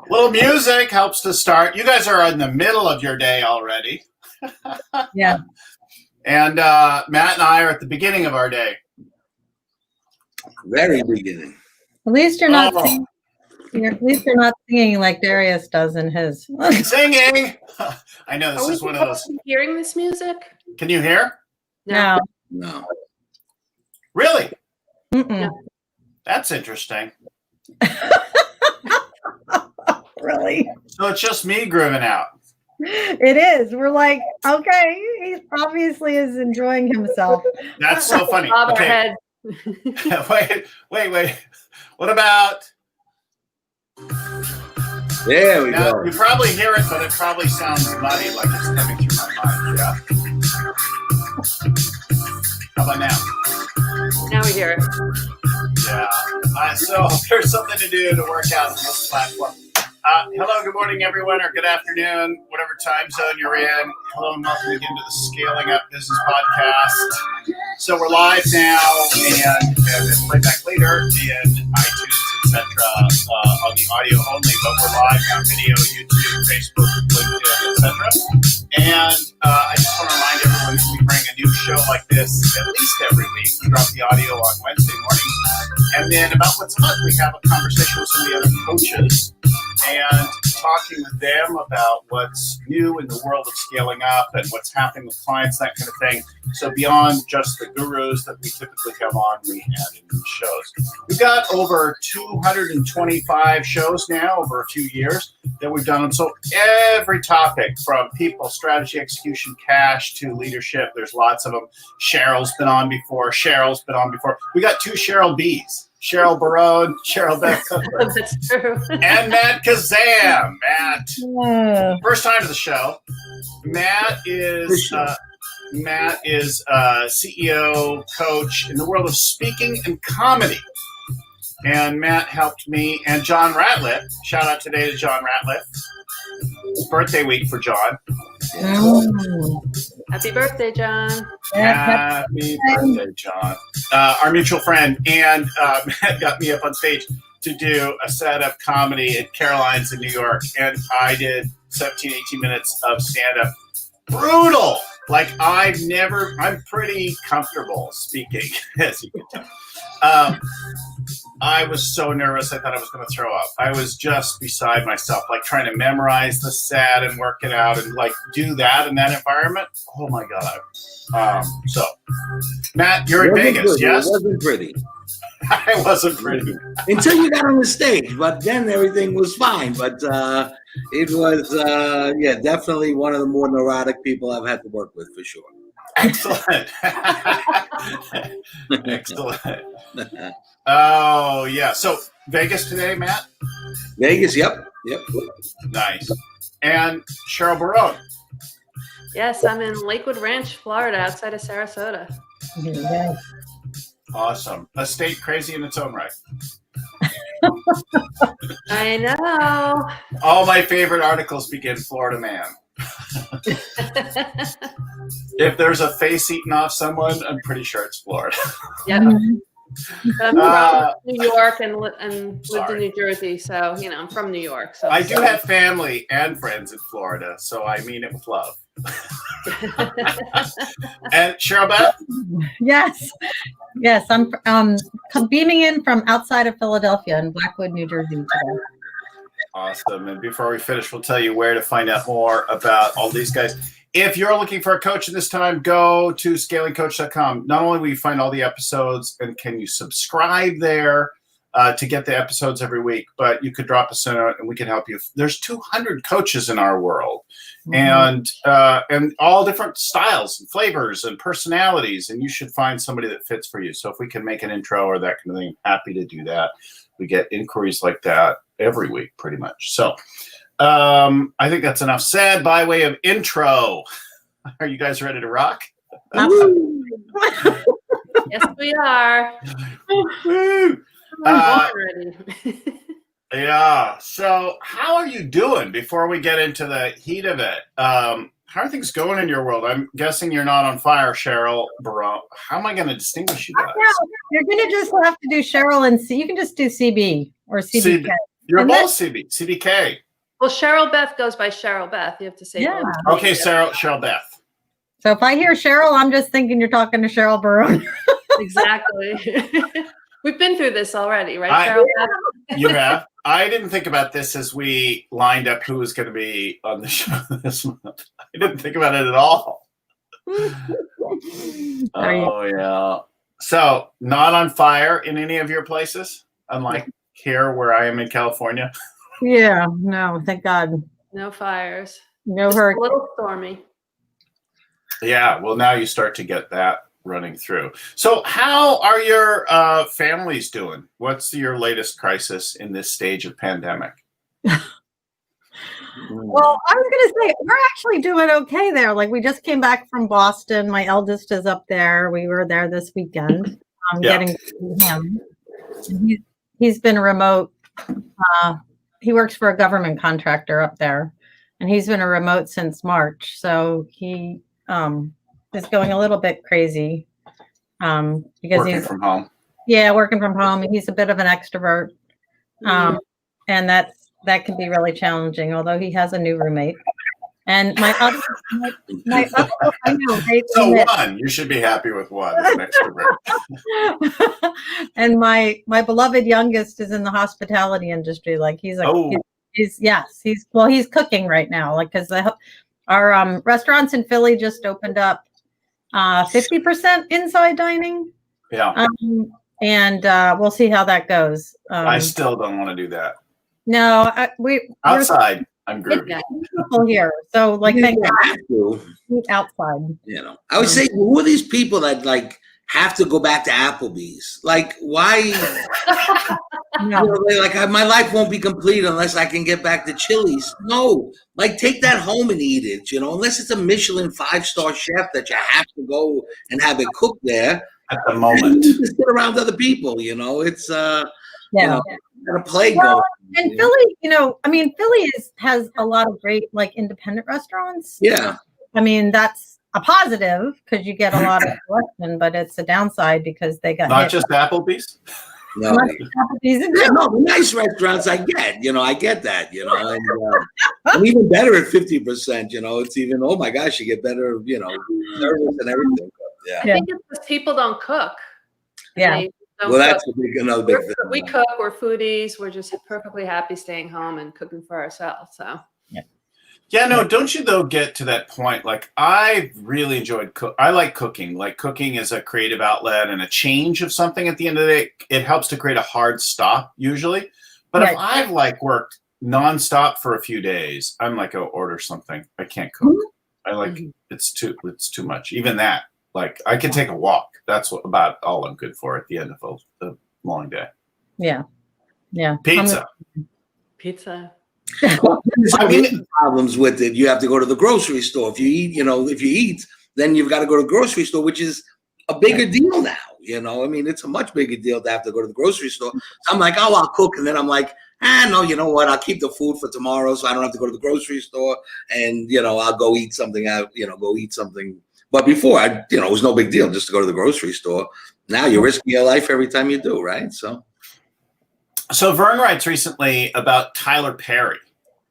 Little music helps to start. You guys are in the middle of your day already. Yeah. And Matt and I are at the beginning of our day. Very beginning. At least you're not singing. At least you're not singing like Darius does in his. Singing. I know this is one of those. Hearing this music? Can you hear? No. Really? Mm-mm. No. That's interesting. Really? So it's just me grooving out. It is. We're like, okay, he obviously is enjoying himself. That's so funny. Bob our Okay. head. Wait. What about? There we Now, go. you probably hear it, but it probably sounds muddy, like it's coming through my mind. Yeah. How about now? Now we hear it. Yeah. So there's something to do to work out on this platform. Hello, good morning, everyone, or good afternoon, whatever time zone you're in. Hello, and welcome again to the Scaling Up Business Podcast. So we're live now and it's played back later in iTunes, etc. On the audio only, but we're live on video, YouTube, Facebook, LinkedIn, etc. And I just want to remind everyone that we bring a new show like this at least every week. We drop the audio on Wednesday mornings. And then about once a month, we have a conversation with some of the other coaches and talking with them about what's new in the world of scaling up and what's happening with clients, that kind of thing. So beyond just the gurus that we typically have on, we add in new shows. We've got over 225 shows now over a few years that we've done. And so every topic from people, strategy, execution, cash to leadership, there's lots of them. Cheryl's been on before. We got two Cheryl B's. Cheryl Biron, Cheryl Beth Kuchler, That's true. and Matt Kazam. Matt, first time to the show. Matt is CEO, coach in the world of speaking and comedy. And Matt helped me and John Ratliff. Shout out today to John Ratliff. It's birthday week for John. Happy birthday, John. Happy birthday, John. Our mutual friend. And Matt got me up on stage to do a set of comedy at Caroline's in New York. And I did 17, 18 minutes of stand-up. Brutal. Like I'm pretty comfortable speaking, as you can tell. I was so nervous, I thought I was going to throw up. I was just beside myself, like trying to memorize the set and work it out and like do that in that environment. Oh my God. So, Matt, you're in Vegas, yes? It wasn't pretty. I wasn't pretty. Until you got on the stage, but then everything was fine. But it was, definitely one of the more neurotic people I've had to work with for sure. Excellent. Excellent. Oh, yeah. So, Vegas today, Matt? Vegas, yep. Nice. And Cheryl Biron. Yes, I'm in Lakewood Ranch, Florida, outside of Sarasota. Yeah. Awesome. A state crazy in its own right. I know. All my favorite articles begin Florida man. If there's a face eating off someone, I'm pretty sure it's Florida. Yep. I'm from New York and lived in New Jersey, so I'm from New York. So I do have family and friends in Florida, so I mean it with love. And Cheryl Beth? Yes, I'm beaming in from outside of Philadelphia in Blackwood, New Jersey today. Awesome. And before we finish, we'll tell you where to find out more about all these guys. If you're looking for a coach at this time, go to scalingcoach.com. Not only will you find all the episodes and can you subscribe there to get the episodes every week, but you could drop us in and we can help you. There's 200 coaches in our world and all different styles and flavors and personalities, and you should find somebody that fits for you. So if we can make an intro or that kind of thing, I'm happy to do that. We get inquiries like that every week pretty much. So I think that's enough said by way of intro. Are you guys ready to rock? yes, we are. Woo! I'm ready. Yeah. So how are you doing before we get into the heat of it? How are things going in your world? I'm guessing you're not on fire, Cheryl Biron. How am I going to distinguish you guys? You're going to just have to do Cheryl and C. You can just do CB or CBK. You're And both CBK. Well, Cheryl Beth goes by Cheryl Beth. You have to say Yeah. both. Okay, Cheryl Beth. So if I hear Cheryl, I'm just thinking you're talking to Cheryl Biron. Exactly. We've been through this already, right, I- Cheryl Beth? You have. I didn't think about this as we lined up who was going to be on the show this month. I didn't think about it at all. Oh, yeah. So, not on fire in any of your places, unlike here where I am in California? Yeah, no, thank God. No fires. No Just a hurricane. little stormy. Yeah, well, now you start to get that running through. So, how are your families doing? What's your latest crisis in this stage of pandemic? Well, I was going to say, we're actually doing okay there. Like, we just came back from Boston. My eldest is up there. We were there this weekend, getting to see him. And he's been remote. He works for a government contractor up there, and he's been a remote since March. So he is going a little bit crazy because Working from home. Yeah, working from home. He's a bit of an extrovert, and that can be really challenging. Although he has a new roommate, and my other, I know, one, you should be happy with one as an extrovert. And my beloved youngest is in the hospitality industry. Like he's cooking right now. Like because our restaurants in Philly just opened up 50% inside dining. Yeah. And we'll see how that goes. I still don't want to do that. No, outside. I'm groovy. People here, so like thank God. Outside. You know, I would say, who are these people that like have to go back to Applebee's? Like, why? No. You know, like my life won't be complete unless I can get back to Chili's. No, like take that home and eat it. You know, unless it's a Michelin 5-star chef that you have to go and have it cooked there. At the moment, you just sit around other people. You know, it's you know, a plague going. And Philly, you know, I mean, Philly has a lot of great like independent restaurants. Yeah. I mean, that's a positive because you get a lot of selection, but it's a downside because they got not just Applebee's. No, the nice restaurants I get, you know, I get that, you know, and I'm even better at 50%, you know, it's even, oh my gosh, you get better, you know, service and everything. Yeah. I think it's because people don't cook. Yeah. Well, that's another big thing. We cook, we're foodies, we're just perfectly happy staying home and cooking for ourselves, so. Yeah, no, don't you though get to that point? Like I really enjoyed I like cooking. Like cooking is a creative outlet and a change of something at the end of the day. It helps to create a hard stop usually. But if I've like worked nonstop for a few days, I'm like, oh, order something. I can't cook. I like it's too much. Even that, like I can take a walk. That's about all I'm good for at the end of a long day. Yeah. Yeah. Pizza. I mean, problems with it. You have to go to the grocery store. If you eat, then you've got to go to the grocery store, which is a bigger deal now. You know, I mean, it's a much bigger deal to have to go to the grocery store. So I'm like, oh, I'll cook. And then I'm like, no, you know what? I'll keep the food for tomorrow so I don't have to go to the grocery store. And, you know, I'll go eat something out, you know, go eat something. But before, it was no big deal just to go to the grocery store. Now you're risking your life every time you do, right? So Vern writes recently about Tyler Perry,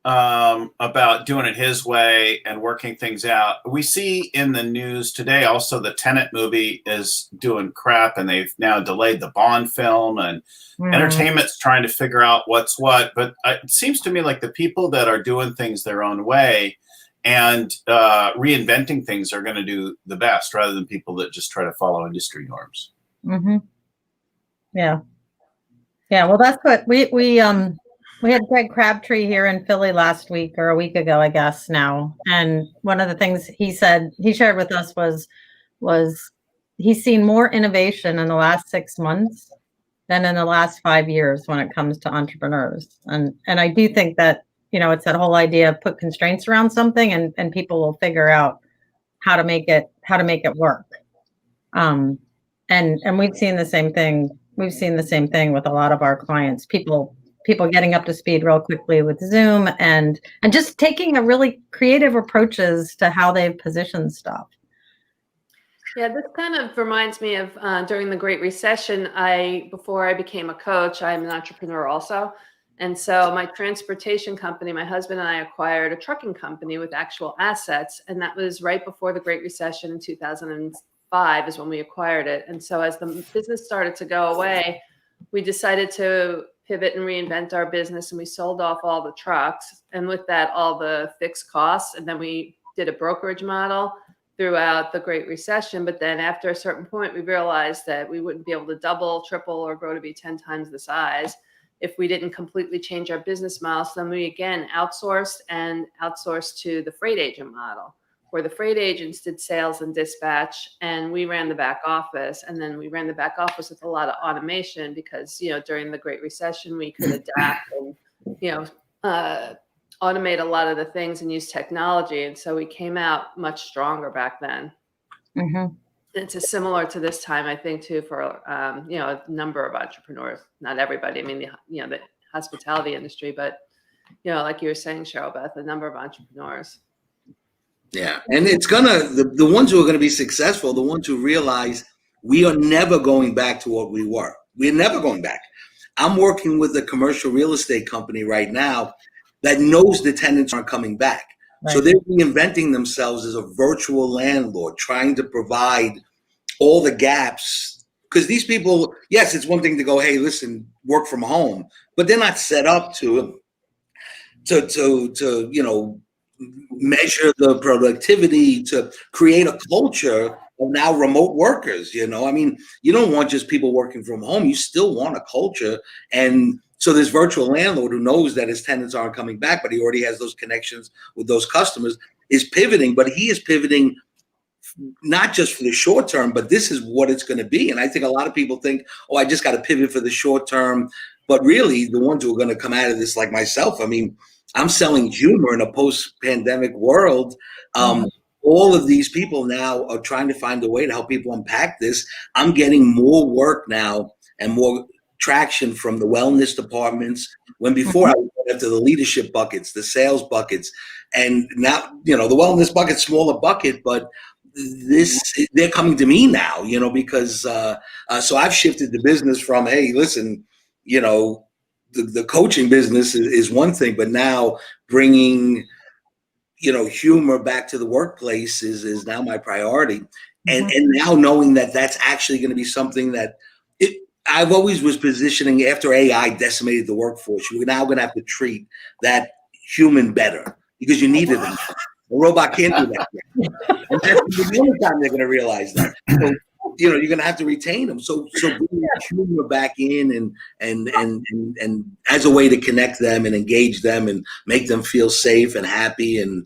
about doing it his way and working things out. We see in the news today also the Tenet movie is doing crap and they've now delayed the Bond film and entertainment's trying to figure out what's what. But it seems to me like the people that are doing things their own way and reinventing things are going to do the best rather than people that just try to follow industry norms. Mm-hmm. Yeah. Yeah, well, that's what we had Greg Crabtree here in Philly last week or a week ago, I guess now. And one of the things he shared with us was he's seen more innovation in the last 6 months than in the last 5 years when it comes to entrepreneurs. And I do think that, you know, it's that whole idea of put constraints around something and people will figure out how to make it work. And we've seen the same thing. We've seen the same thing with a lot of our clients, people getting up to speed real quickly with Zoom and just taking a really creative approaches to how they've positioned stuff. Yeah, this kind of reminds me of during the Great Recession, before I became a coach, I'm an entrepreneur also. And so my transportation company, my husband and I acquired a trucking company with actual assets. And that was right before the Great Recession in 2005 is when we acquired it. And so as the business started to go away, we decided to pivot and reinvent our business, and we sold off all the trucks, and with that, all the fixed costs. And then we did a brokerage model throughout the Great Recession. But then after a certain point, we realized that we wouldn't be able to double, triple, or grow to be 10 times the size if we didn't completely change our business model. So then we again outsourced to the freight agent model, where the freight agents did sales and dispatch, and we ran the back office. And then we ran the back office with a lot of automation because, during the Great Recession, we could adapt and, automate a lot of the things and use technology. And so we came out much stronger back then. Mm-hmm. It's similar to this time, I think, too, for, a number of entrepreneurs, not everybody. I mean, the hospitality industry, but, like you were saying, Cheryl Beth, a number of entrepreneurs. Yeah. And it's the ones who are going to be successful, the ones who realize we are never going back to what we were. We're never going back. I'm working with a commercial real estate company right now that knows the tenants aren't coming back. Right. So they're reinventing themselves as a virtual landlord, trying to provide all the gaps. Because these people, yes, it's one thing to go, hey, listen, work from home, but they're not set up to measure the productivity, to create a culture of now remote workers. I mean, you don't want just people working from home. You still want a culture. And so this virtual landlord who knows that his tenants aren't coming back, but he already has those connections with those customers, is pivoting. But he is pivoting not just for the short term, but this is what it's going to be. And I think a lot of people think, oh, I just got to pivot for the short term. But really, the ones who are going to come out of this, like myself, I mean, I'm selling humor in a post-pandemic world. All of these people now are trying to find a way to help people unpack this. I'm getting more work now and more traction from the wellness departments, when before I went after the leadership buckets, the sales buckets. And now, the wellness bucket's smaller bucket, but they're coming to me now, because so I've shifted the business from, hey, listen, the coaching business is one thing, but now bringing, humor back to the workplace is now my priority. And now knowing that that's actually going to be something that I've always was positioning after AI decimated the workforce. You're now going to have to treat that human better because you need it. A robot can't do that yet. And that's the only time they're going to realize that. So, you're going to have to retain them. So bring humor back in and as a way to connect them and engage them and make them feel safe and happy and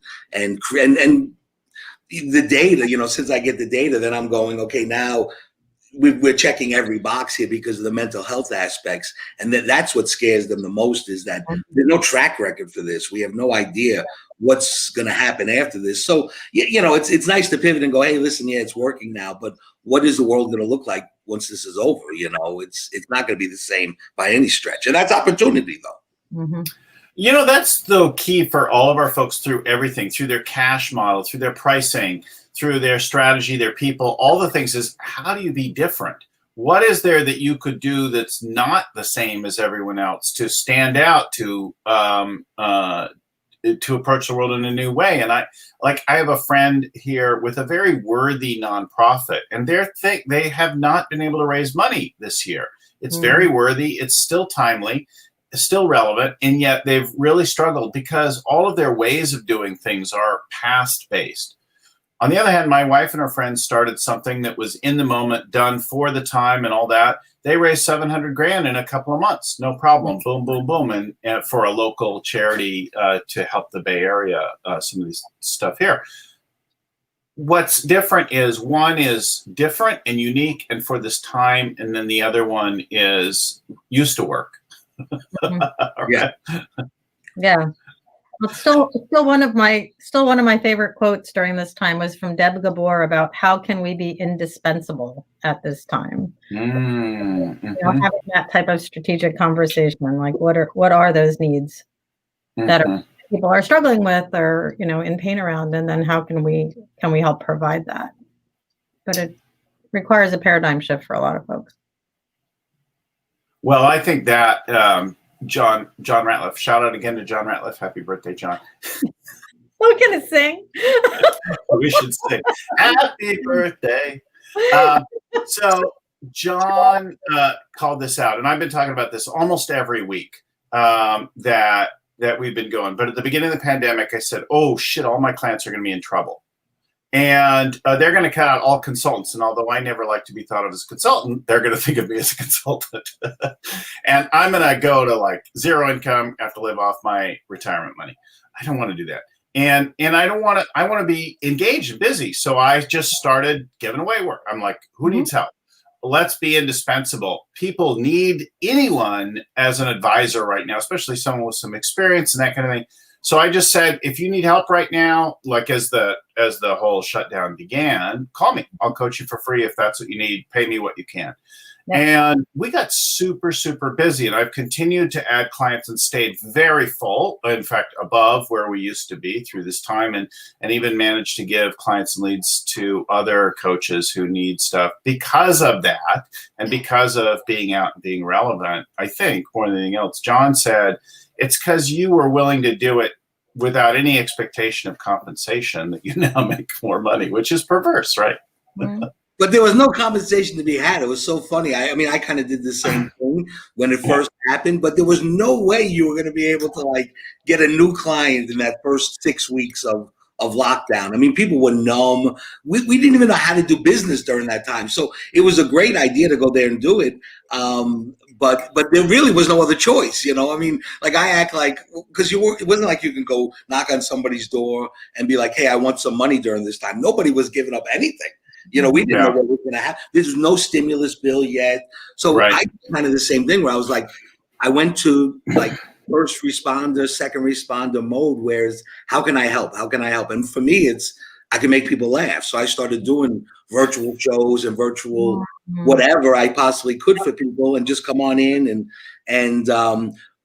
the data, since I get the data, then I'm going, okay, now we're checking every box here because of the mental health aspects. And that's what scares them the most, is that there's no track record for this. We have no idea what's going to happen after this. So, it's nice to pivot and go, hey, listen, yeah, it's working now, but what is the world going to look like once this is over? It's not going to be the same by any stretch. And that's opportunity, though. Mm-hmm. That's the key for all of our folks through everything, through their cash model, through their pricing, through their strategy, their people, all the things, is how do you be different? What is there that you could do that's not the same as everyone else to stand out, to approach the world in a new way? And I have a friend here with a very worthy nonprofit, and they have not been able to raise money this year. It's very worthy. It's still timely, it's still relevant, and yet they've really struggled because all of their ways of doing things are past based. On the other hand, my wife and her friends started something that was in the moment, done for the time and all that. They raised $700,000 in a couple of months, no problem. Boom, boom, boom, and for a local charity to help the Bay Area, some of this stuff here. What's different is one is different and unique and for this time, and then the other one is used to work. Yeah. Yeah. Well, still one of my favorite quotes during this time was from Deb Gabor about how can we be indispensable at this time. Having that type of strategic conversation, like what are those needs that people are struggling with or in pain around, and then how can we help provide that? But it requires a paradigm shift for a lot of folks. Well, I think that John Ratliff. Shout out again to John Ratliff. Happy birthday, John. I'm gonna sing. We should sing happy birthday. So John called this out, and I've been talking about this almost every week that we've been going. But at the beginning of the pandemic, I said, oh shit, all my clients are going to be in trouble. And they're going to cut out all consultants. And although I never like to be thought of as a consultant, they're going to think of me as a consultant. And I'm going to go to like zero income, have to live off my retirement money. I don't want to do that. And I don't want to, I want to be engaged and busy. So I just started giving away work. I'm like, who needs help? Let's be indispensable. People need anyone as an advisor right now, especially someone with some experience and that kind of thing. So I just said, if you need help right now, like as the whole shutdown began, call me. I'll coach you for free if that's what you need. Pay me what you can. Yeah. And we got super, super busy, and I've continued to add clients and stayed very full. In fact, above where we used to be through this time, and even managed to give clients and leads to other coaches who need stuff because of that, and because of being out and being relevant. I think more than anything else, John said, it's because you were willing to do it without any expectation of compensation that you now make more money, which is perverse, right? Mm-hmm. But there was no compensation to be had. It was so funny. I mean, I kind of did the same thing when it first happened, but there was no way you were going to be able to like get a new client in that first 6 weeks of lockdown. I mean, people were numb. We didn't even know how to do business during that time. So it was a great idea to go there and do it. But there really was no other choice, you know. I mean, like I act like, because it wasn't like you can go knock on somebody's door and be like, hey, I want some money during this time. Nobody was giving up anything. You know, we didn't know what was going to happen. There's no stimulus bill yet. So I did kind of the same thing where I was like, I went to like first responder, second responder mode, where it's, how can I help? How can I help? And for me, it's, I can make people laugh. So I started doing virtual shows and virtual whatever I possibly could for people, and just come on in and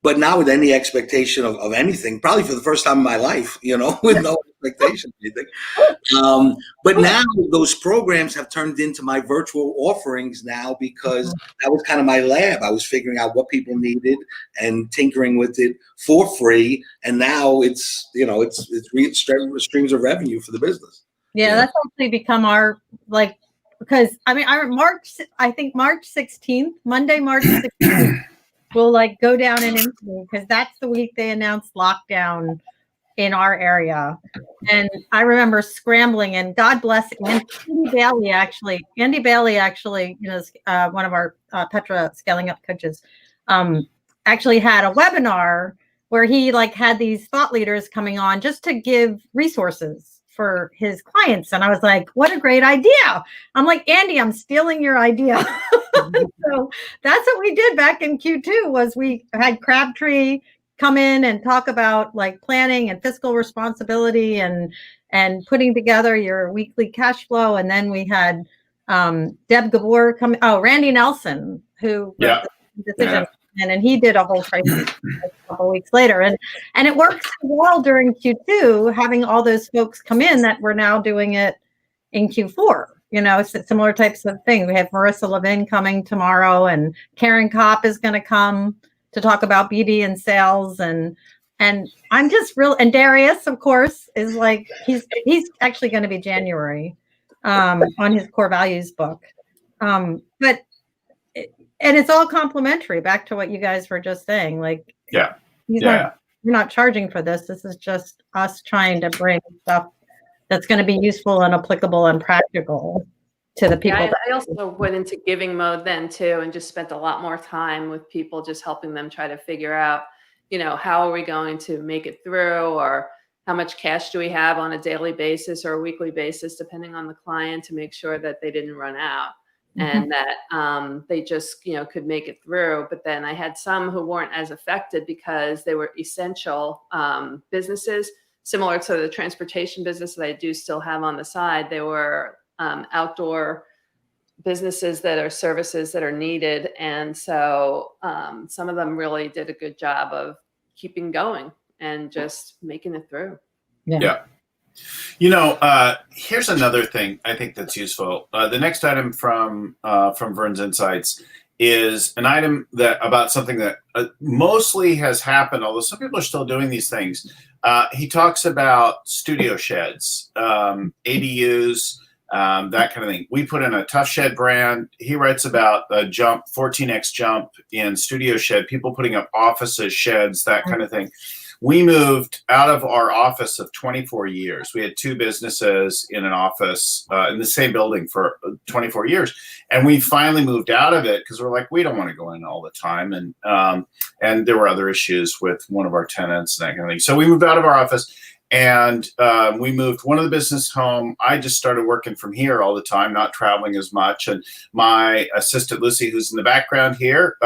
but not with any expectation of anything, probably for the first time in my life, you know, with no expectation of anything. But now those programs have turned into my virtual offerings now, because that was kind of my lab. I was figuring out what people needed and tinkering with it for free. And now it's, you know, it's streams of revenue for the business. Yeah, that's actually become our, like, because I mean, I think March 16th, Monday, March 16th, we'll like go down in infamy, because that's the week they announced lockdown in our area. And I remember scrambling, and God bless Andy Bailey actually, you know, one of our Petra Scaling Up coaches, actually had a webinar where he like had these thought leaders coming on just to give resources for his clients. And I was like, what a great idea. I'm like, Andy, I'm stealing your idea. So that's what we did back in Q2, was we had Crabtree come in and talk about like planning and fiscal responsibility and putting together your weekly cash flow. And then we had Deb Gabor come, Randy Nelson, who wrote the decision. And he did a whole crisis a couple of weeks later. And it works well during Q2, having all those folks come in that we're now doing it in Q4. You know, it's similar types of things. We have Marissa Levin coming tomorrow, and Karen Kopp is going to come to talk about BD and sales. And I'm just and Darius, of course, is like, he's actually going to be January on his core values book. But and it's all complimentary, back to what you guys were just saying. Like, we're not charging for this. This is just us trying to bring stuff that's going to be useful and applicable and practical to the people. Yeah, I also went into giving mode then too, and just spent a lot more time with people, just helping them try to figure out, you know, how are we going to make it through, or how much cash do we have on a daily basis or a weekly basis, depending on the client, to make sure that they didn't run out. And that they just, you know, could make it through. But then I had some who weren't as affected because they were essential businesses, similar to the transportation business that I do still have on the side. They were outdoor businesses that are services that are needed. And so some of them really did a good job of keeping going and just making it through. Yeah. You know, here's another thing I think that's useful. The next item from Vern's Insights is an item about something that mostly has happened, although some people are still doing these things. He talks about studio sheds, ADUs, that kind of thing. We put in a Tough Shed brand. He writes about a jump, 14x jump in studio shed, people putting up offices, sheds, that kind of thing. We moved out of our office of 24 years. We had two businesses in an office in the same building for 24 years. And we finally moved out of it because we're like, we don't want to go in all the time. And there were other issues with one of our tenants and that kind of thing. So we moved out of our office. And we moved one of the business home. I just started working from here all the time, not traveling as much. And my assistant, Lucy, who's in the background here,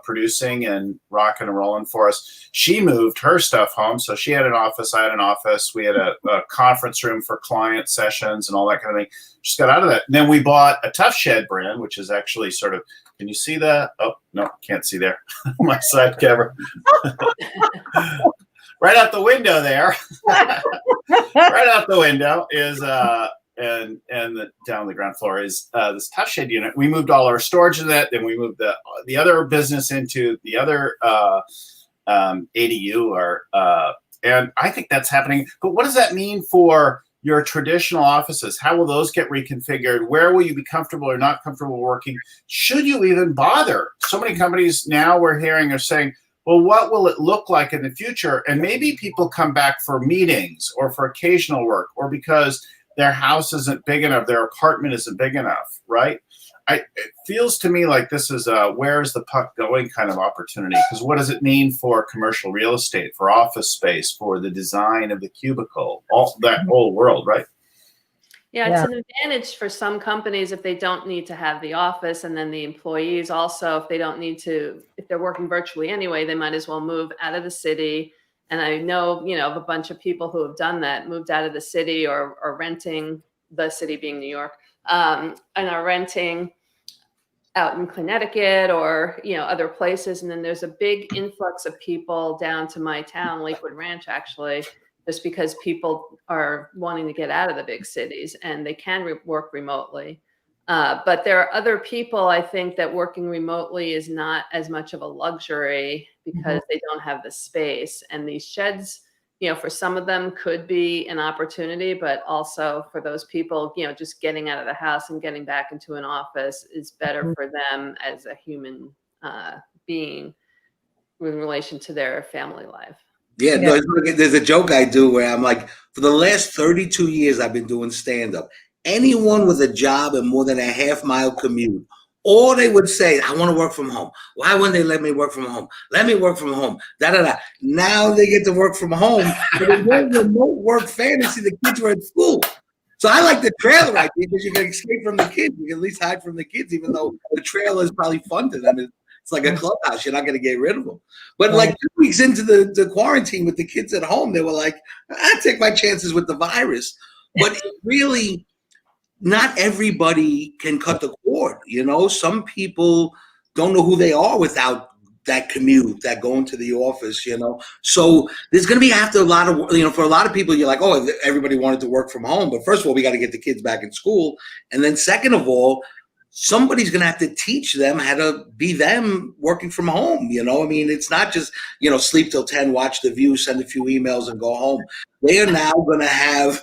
producing and rocking and rolling for us, she moved her stuff home. So she had an office. I had an office. We had a conference room for client sessions and all that kind of thing. Just got out of that. And then we bought a Tough Shed brand, which is actually sort of, can you see that? Oh, no, can't see there. My side camera. Right out the window there, right out the window is down the ground floor is this Tough Shed unit. We moved all our storage to that. Then we moved the other business into the other ADU, and I think that's happening. But what does that mean for your traditional offices? How will those get reconfigured? Where will you be comfortable or not comfortable working? Should you even bother? So many companies now we're hearing are saying, well, what will it look like in the future? And maybe people come back for meetings or for occasional work or because their house isn't big enough, their apartment isn't big enough, right? It feels to me like this is a where's the puck going kind of opportunity, because what does it mean for commercial real estate, for office space, for the design of the cubicle, all that whole world, right? Yeah, it's an advantage for some companies if they don't need to have the office, and then the employees also, if they don't need to, if they're working virtually anyway, they might as well move out of the city. And I know, of a bunch of people who have done that, moved out of the city or renting, the city being New York, and are renting out in Connecticut or, other places. And then there's a big influx of people down to my town, Lakewood Ranch, actually, just because people are wanting to get out of the big cities and they can work remotely. But there are other people, I think, that working remotely is not as much of a luxury because they don't have the space. And these sheds, for some of them could be an opportunity, but also for those people, just getting out of the house and getting back into an office is better for them as a human being in relation to their family life. Yeah, no, there's a joke I do where I'm like, for the last 32 years, I've been doing stand-up. Anyone with a job and more than a half-mile commute, all they would say, I want to work from home. Why wouldn't they let me work from home? Let me work from home. Da-da-da. Now they get to work from home. But in their remote work fantasy, the kids were at school. So I like the trailer idea because you can escape from the kids. You can at least hide from the kids, even though the trailer is probably fun to them. It's like a clubhouse. You're not going to get rid of them. But like 2 weeks into the quarantine with the kids at home, they were like, I take my chances with the virus. But really, not everybody can cut the cord. Some people don't know who they are without that commute, that going to the office, So there's going to be after a lot of, for a lot of people, you're like, oh, everybody wanted to work from home. But first of all, we got to get the kids back in school. And then second of all, somebody's going to have to teach them how to be them working from home. It's not just, sleep till 10, watch The View, send a few emails and go home. They are now going to have,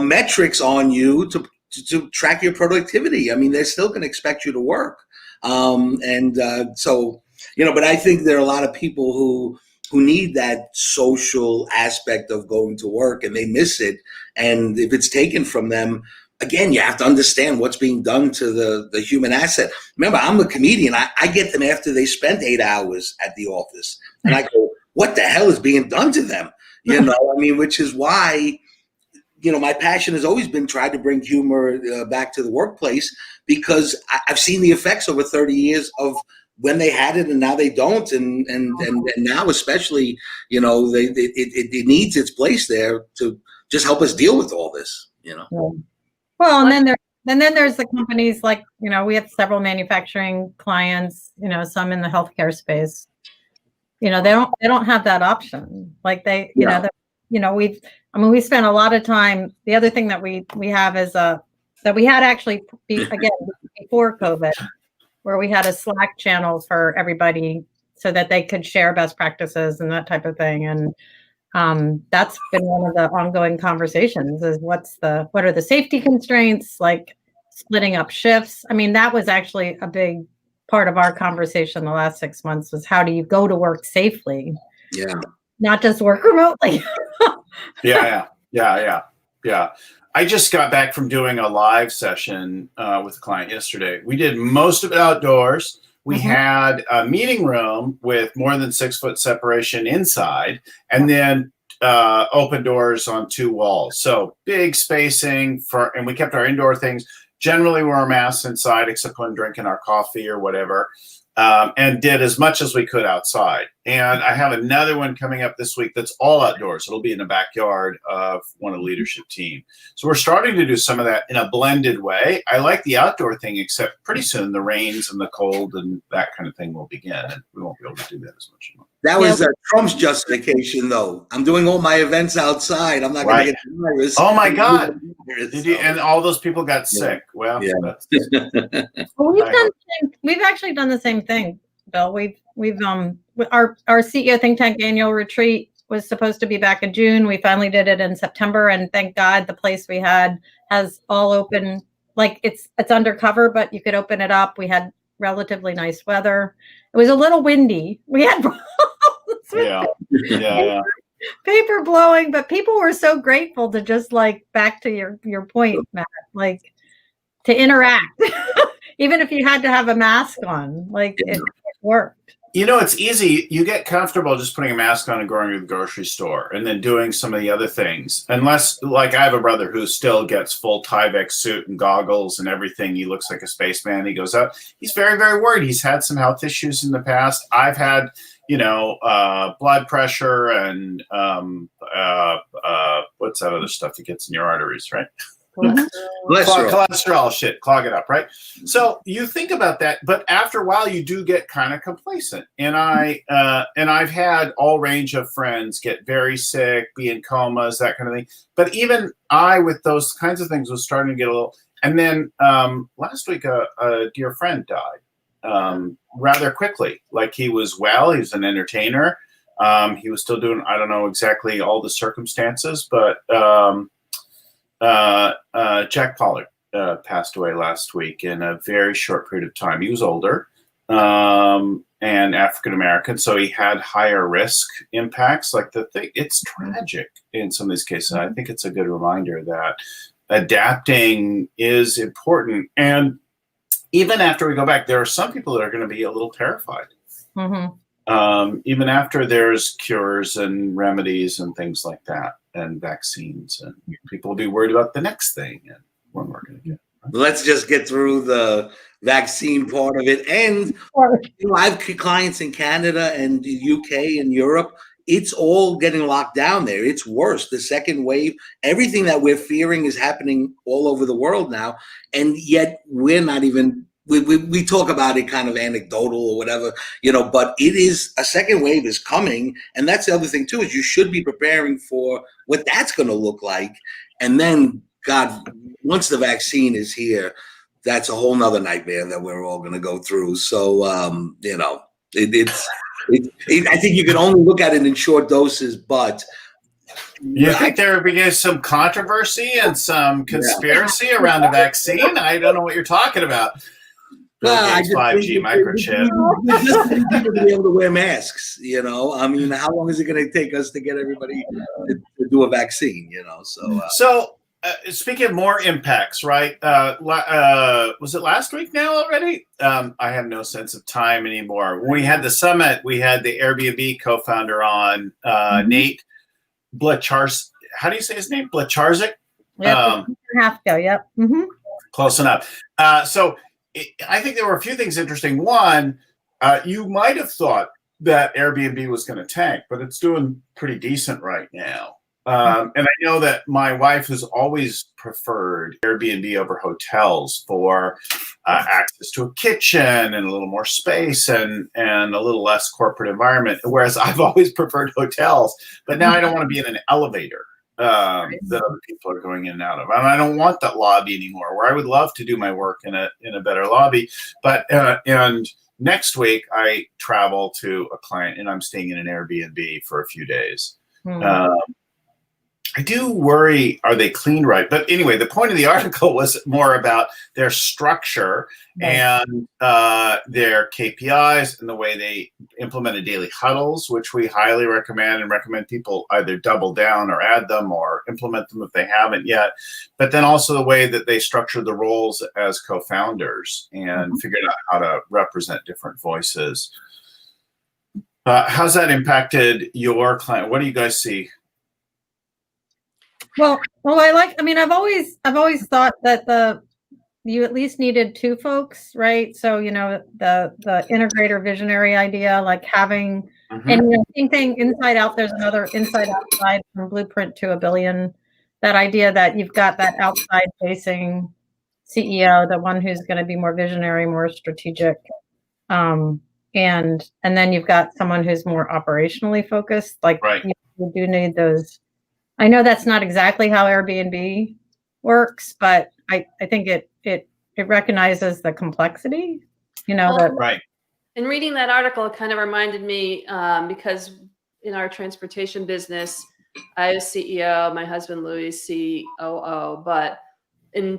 metrics on you to track your productivity. They're still going to expect you to work. So, but I think there are a lot of people who need that social aspect of going to work and they miss it. And if it's taken from them, again, you have to understand what's being done to the human asset. Remember, I'm a comedian. I get them after they spent 8 hours at the office. And I go, what the hell is being done to them? Which is why, my passion has always been trying to bring humor back to the workplace, because I've seen the effects over 30 years of when they had it and now they don't. And now especially, it needs its place there to just help us deal with all this, Well, and then there's the companies like, we have several manufacturing clients, some in the healthcare space. They don't have that option. Like we spent a lot of time. The other thing that we have is that we had actually before COVID where we had a Slack channel for everybody so that they could share best practices and that type of thing. And that's been one of the ongoing conversations is what are the safety constraints, like splitting up shifts. I mean, that was actually a big part of our conversation the last 6 months was how do you go to work safely? Yeah. Not just work remotely. Yeah. I just got back from doing a live session with a client yesterday. We did most of it outdoors. We had a meeting room with more than 6 foot separation inside, and then open doors on 2 walls. So big spacing and we kept our indoor things. Generally, we wore masks inside, except when drinking our coffee or whatever, and did as much as we could outside. And I have another one coming up this week that's all outdoors. It'll be in the backyard of one of the leadership team. So we're starting to do some of that in a blended way. I like the outdoor thing, except pretty soon the rains and the cold and that kind of thing will begin, and we won't be able to do that as much anymore. That was Trump's justification, though. I'm doing all my events outside. I'm not going to get the virus. Oh my God! And all those people got sick. Well, We've actually done the same thing, Bill. Our CEO think tank annual retreat was supposed to be back in June. We finally did it in September, and thank God the place we had has all open. Like it's undercover, but you could open it up. We had relatively nice weather. It was a little windy. We had paper blowing, but people were so grateful to just like back to your point, Matt, like to interact, even if you had to have a mask on, like it worked. You know, it's easy. You get comfortable just putting a mask on and going to the grocery store and then doing some of the other things. Unless, like, I have a brother who still gets full Tyvek suit and goggles and everything. He looks like a spaceman. He goes out. He's very, very worried. He's had some health issues in the past. I've had, blood pressure and what's that other stuff that gets in your arteries, right? Cholesterol shit, clog it up, right? So you think about that, but after a while you do get kind of complacent. And I've had all range of friends get very sick, be in comas, that kind of thing. But even I, with those kinds of things, was starting to get a little. And then last week, a dear friend died rather quickly. Like he was an entertainer. He was still doing, I don't know exactly all the circumstances, but Jack Pollard passed away last week in a very short period of time. He was older and African-American, so he had higher risk impacts. Like it's tragic in some of these cases. I think it's a good reminder that adapting is important. And even after we go back, there are some people that are going to be a little terrified. Even after there's cures and remedies and things like that, and vaccines, and people will be worried about the next thing and when we're going to get. Let's just get through the vaccine part of it. And I have clients in Canada and the UK and Europe. It's all getting locked down there. It's worse. The second wave, everything that we're fearing is happening all over the world now. And yet we're not even, we talk about it kind of anecdotal or whatever, but it is, a second wave is coming. And that's the other thing too, is you should be preparing for what that's going to look like. And then, God, once the vaccine is here, that's a whole nother nightmare that we're all going to go through. So, I think you can only look at it in short doses, but you think there would be some controversy and some conspiracy around the vaccine? I don't know what you're talking about. Well, 5G microchip. Just need people to be able to wear masks. I mean, how long is it going to take us to get everybody to do a vaccine? So speaking of more impacts, right? Was it last week now already? I have no sense of time anymore. When we had the summit, we had the Airbnb co-founder on, Nate Blacharczyk. How do you say his name? Blacharczyk? Yep. Yep. Close enough. So I think there were a few things interesting. One, you might have thought that Airbnb was going to tank, but it's doing pretty decent right now. And I know that my wife has always preferred Airbnb over hotels for access to a kitchen and a little more space and a little less corporate environment, whereas I've always preferred hotels. But now I don't want to be in an elevator. that other people are going in and out of. And I don't want that lobby anymore, where I would love to do my work in a better lobby. But and next week I travel to a client and I'm staying in an Airbnb for a few days. I do worry, are they cleaned right? But anyway, the point of the article was more about their structure and their KPIs and the way they implemented daily huddles, which we highly recommend and recommend people either double down or add them or implement them if they haven't yet. But then also the way that they structured the roles as co-founders and figured out how to represent different voices. How's that impacted your client? What do you guys see? Well, I've always thought that you at least needed two folks, right? So, the integrator visionary idea, like having, and same thing inside out, there's another inside outside from blueprint to a billion, that idea that you've got that outside facing CEO, the one who's going to be more visionary, more strategic. And then you've got someone who's more operationally focused, like you do need those. I know that's not exactly how Airbnb works, but I think it recognizes the complexity, Right. In reading that article, it kind of reminded me, because in our transportation business, I was CEO, my husband Louis COO, but in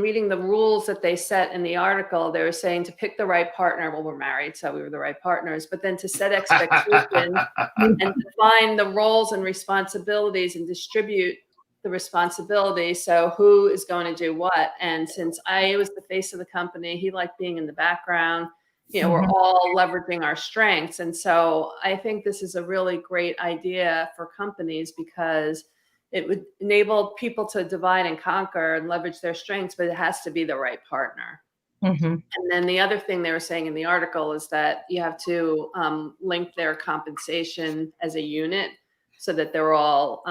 reading the rules that they set in the article, they were saying to pick the right partner. Well, we're married, so we were the right partners, but then to set expectations and define the roles and responsibilities and distribute the responsibility. So who is going to do what? And since I was the face of the company, he liked being in the background. We're all leveraging our strengths. And so I think this is a really great idea for companies because it would enable people to divide and conquer and leverage their strengths, but it has to be the right partner. And then the other thing they were saying in the article is that you have to link their compensation as a unit so that they're all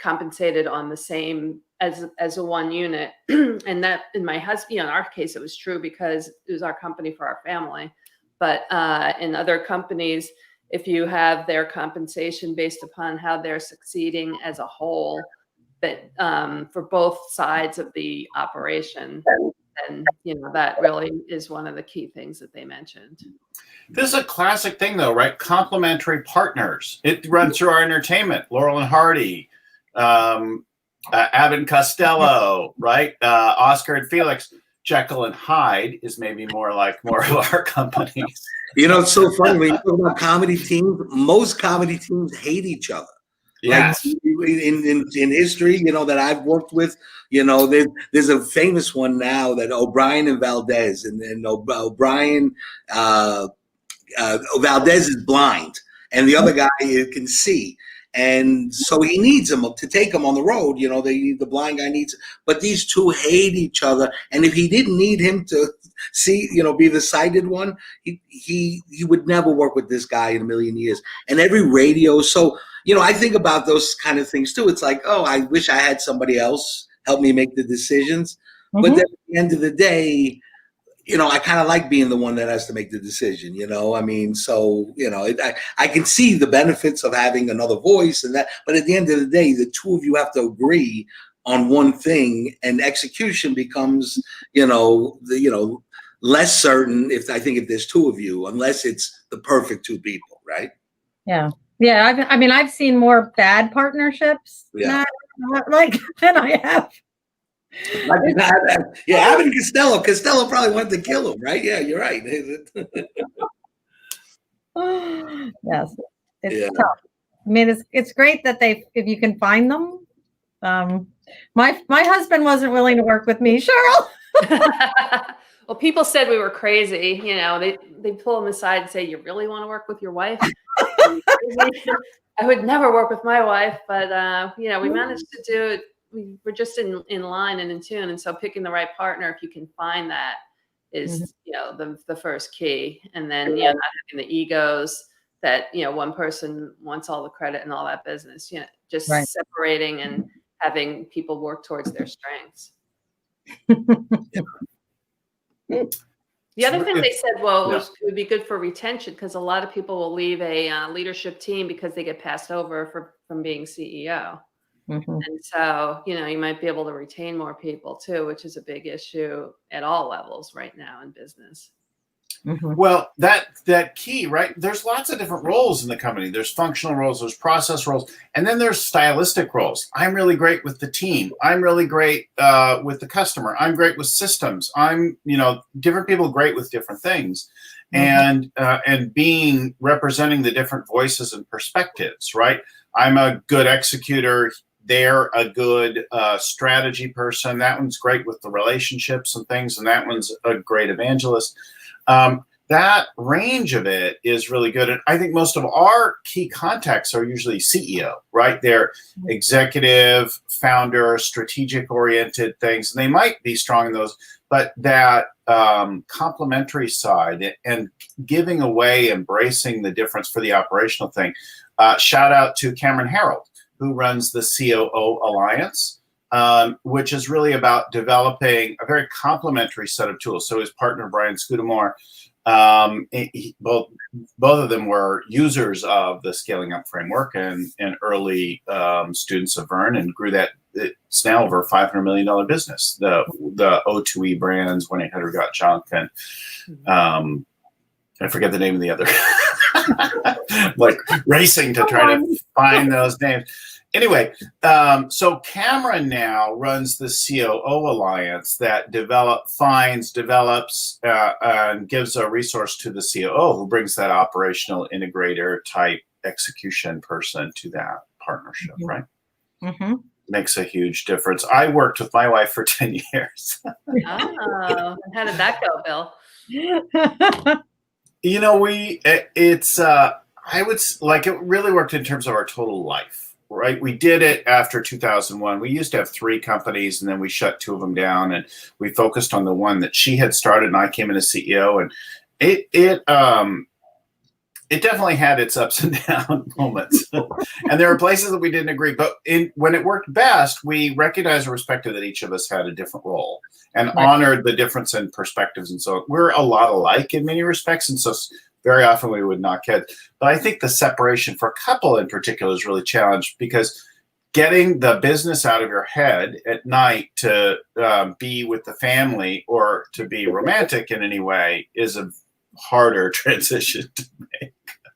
compensated on the same as a one unit. And that in my husband, in our case, it was true because it was our company for our family. But in other companies, if you have their compensation based upon how they're succeeding as a whole, that for both sides of the operation, then that really is one of the key things that they mentioned. This is a classic thing, though, right? Complementary partners. It runs through our entertainment. Laurel and Hardy, Abbott and Costello, right? Oscar and Felix. Jekyll and Hyde is maybe more of our companies. It's so funny when you talk about comedy teams. Most comedy teams hate each other. Yes. Like in history, that I've worked with, there's a famous one now that O'Brien and Valdez, and O'Brien Valdez is blind, and the other guy can see. And so he needs him to take him on the road. The blind guy needs, but these two hate each other. And if he didn't need him to see, be the sighted one, he would never work with this guy in a million years. And every radio. So, I think about those kind of things too. It's like, oh, I wish I had somebody else help me make the decisions. But then at the end of the day, I kind of like being the one that has to make the decision, I can see the benefits of having another voice and that, but at the end of the day, the two of you have to agree on one thing, and execution becomes, less certain if there's two of you, unless it's the perfect two people, right? Yeah. Yeah. I've seen more bad partnerships than I have. Abbott and Costello. Costello probably wanted to kill him, right? Yeah, you're right. Yes, it's tough. It's great that if you can find them. My husband wasn't willing to work with me, Cheryl. Well, people said we were crazy. They pull him aside and say, "You really want to work with your wife?" I would never work with my wife, but we managed to do it. We're just in line and in tune. And so picking the right partner, if you can find that, is, the first key. And then, not having the egos that, one person wants all the credit and all that business, just separating and having people work towards their strengths. The other thing they said, well, Yeah. it would be good for retention because a lot of people will leave a leadership team because they get passed over from being CEO. Mhm. And so, you might be able to retain more people too, which is a big issue at all levels right now in business. Mhm. Well, that key, right? There's lots of different roles in the company. There's functional roles, there's process roles, and then there's stylistic roles. I'm really great with the team. I'm really great with the customer. I'm great with systems. I'm, different people great with different things, and representing the different voices and perspectives, right? I'm a good executor. They're a good strategy person. That one's great with the relationships and things, and that one's a great evangelist. That range of it is really good. And I think most of our key contacts are usually CEO, right? They're executive, founder, strategic oriented things. And they might be strong in those, but that complementary side and giving away, embracing the difference for the operational thing. Shout out to Cameron Harold, who runs the COO Alliance, which is really about developing a very complementary set of tools. So his partner, Brian Scudamore, both of them were users of the Scaling Up framework and early students of Vern, and grew that. It's now over a $500 million business. The O2E brands, 1-800-GOT-JUNK, and I forget the name of the other. Like racing to try to find those names. Anyway, so Cameron now runs the COO Alliance that develops, and gives a resource to the COO, who brings that operational integrator type execution person to that partnership, right? Mm-hmm. Makes a huge difference. I worked with my wife for 10 years. Oh, how did that go, Bill? I would like, it really worked in terms of our total life, right? We did it after 2001. We used to have 3 companies, and then we shut 2 of them down, and we focused on the one that she had started, and I came in as CEO, and it definitely had its ups and down moments. And there were places that we didn't agree, but when it worked best, we recognized and respected that each of us had a different role, and honored the difference in perspectives. And so we're a lot alike in many respects. And so very often we would knock heads. But I think the separation for a couple in particular is really challenged, because getting the business out of your head at night to be with the family or to be romantic in any way is a harder transition to make.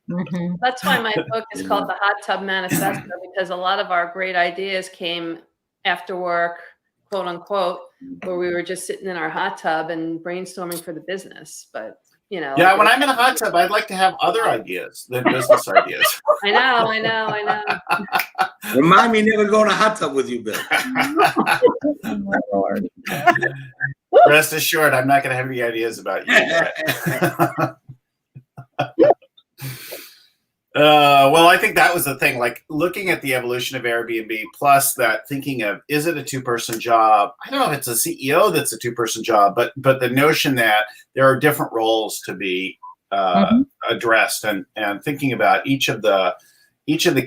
Mm-hmm. That's why my book is called The Hot Tub Manifesto, because a lot of our great ideas came after work, quote unquote, where we were just sitting in our hot tub and brainstorming for the business. But yeah, when I'm in a hot tub, I'd like to have other ideas than business ideas. I know. Remind me never to go in a hot tub with you, Bill. Oh my Lord. Rest assured, I'm not going to have any ideas about you yet. Well, I think that was the thing, like looking at the evolution of Airbnb, plus that thinking of, is it a 2-person job? I don't know if it's a CEO that's a 2-person job, but the notion that there are different roles to be addressed, and thinking about each of the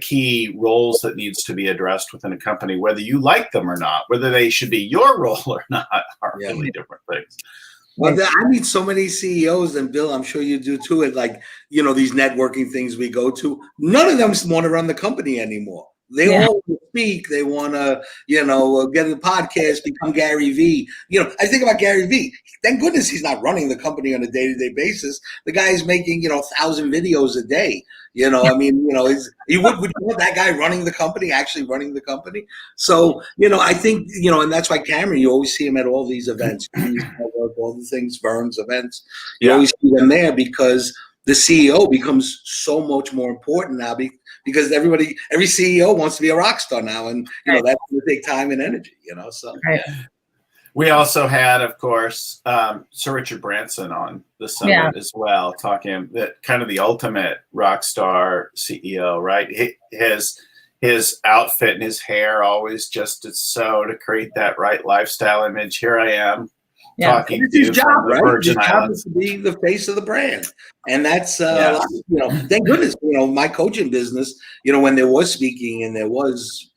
key roles that needs to be addressed within a company, whether you like them or not, whether they should be your role or not, are really different things. Well, I meet so many CEOs, and Bill, I'm sure you do too. At these networking things we go to, none of them want to run the company anymore. They all speak. They want to, get a podcast, become Gary Vee. I think about Gary Vee. Thank goodness he's not running the company on a day-to-day basis. The guy is making, 1,000 videos a day. Would you want that guy running the company, actually running the company? So, I think, and that's why Cameron, you always see him at all these events, all the things, Vern's events. You always see them there, because the CEO becomes so much more important now, because every CEO wants to be a rock star now, and that's going to take time and energy. So. Right. We also had, of course, Sir Richard Branson on the summit as well, talking that kind of the ultimate rock star CEO, right? His outfit and his hair always just is so to create that right lifestyle image. Here I am talking to his job, the Virgin His Islands. job is to be the face of the brand, and that's thank goodness. My coaching business, when there was speaking and there was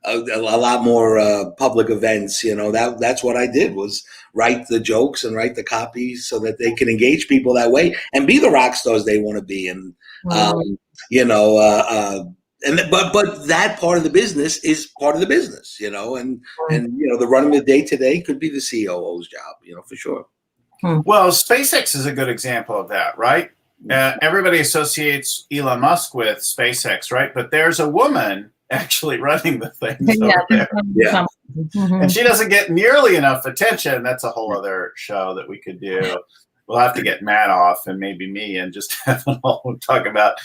a lot more public events. That's what I did, was write the jokes and write the copy so that they can engage people that way and be the rock stars they want to be. And but that part of the business is part of the business, and the running the day to day could be the COO's job, for sure. Well, SpaceX is a good example of that, right? Everybody associates Elon Musk with SpaceX, right? But there's a woman actually running the things over there. Yeah. And she doesn't get nearly enough attention. That's a whole other show that we could do. We'll have to get Matt off and maybe me and just have them all talk about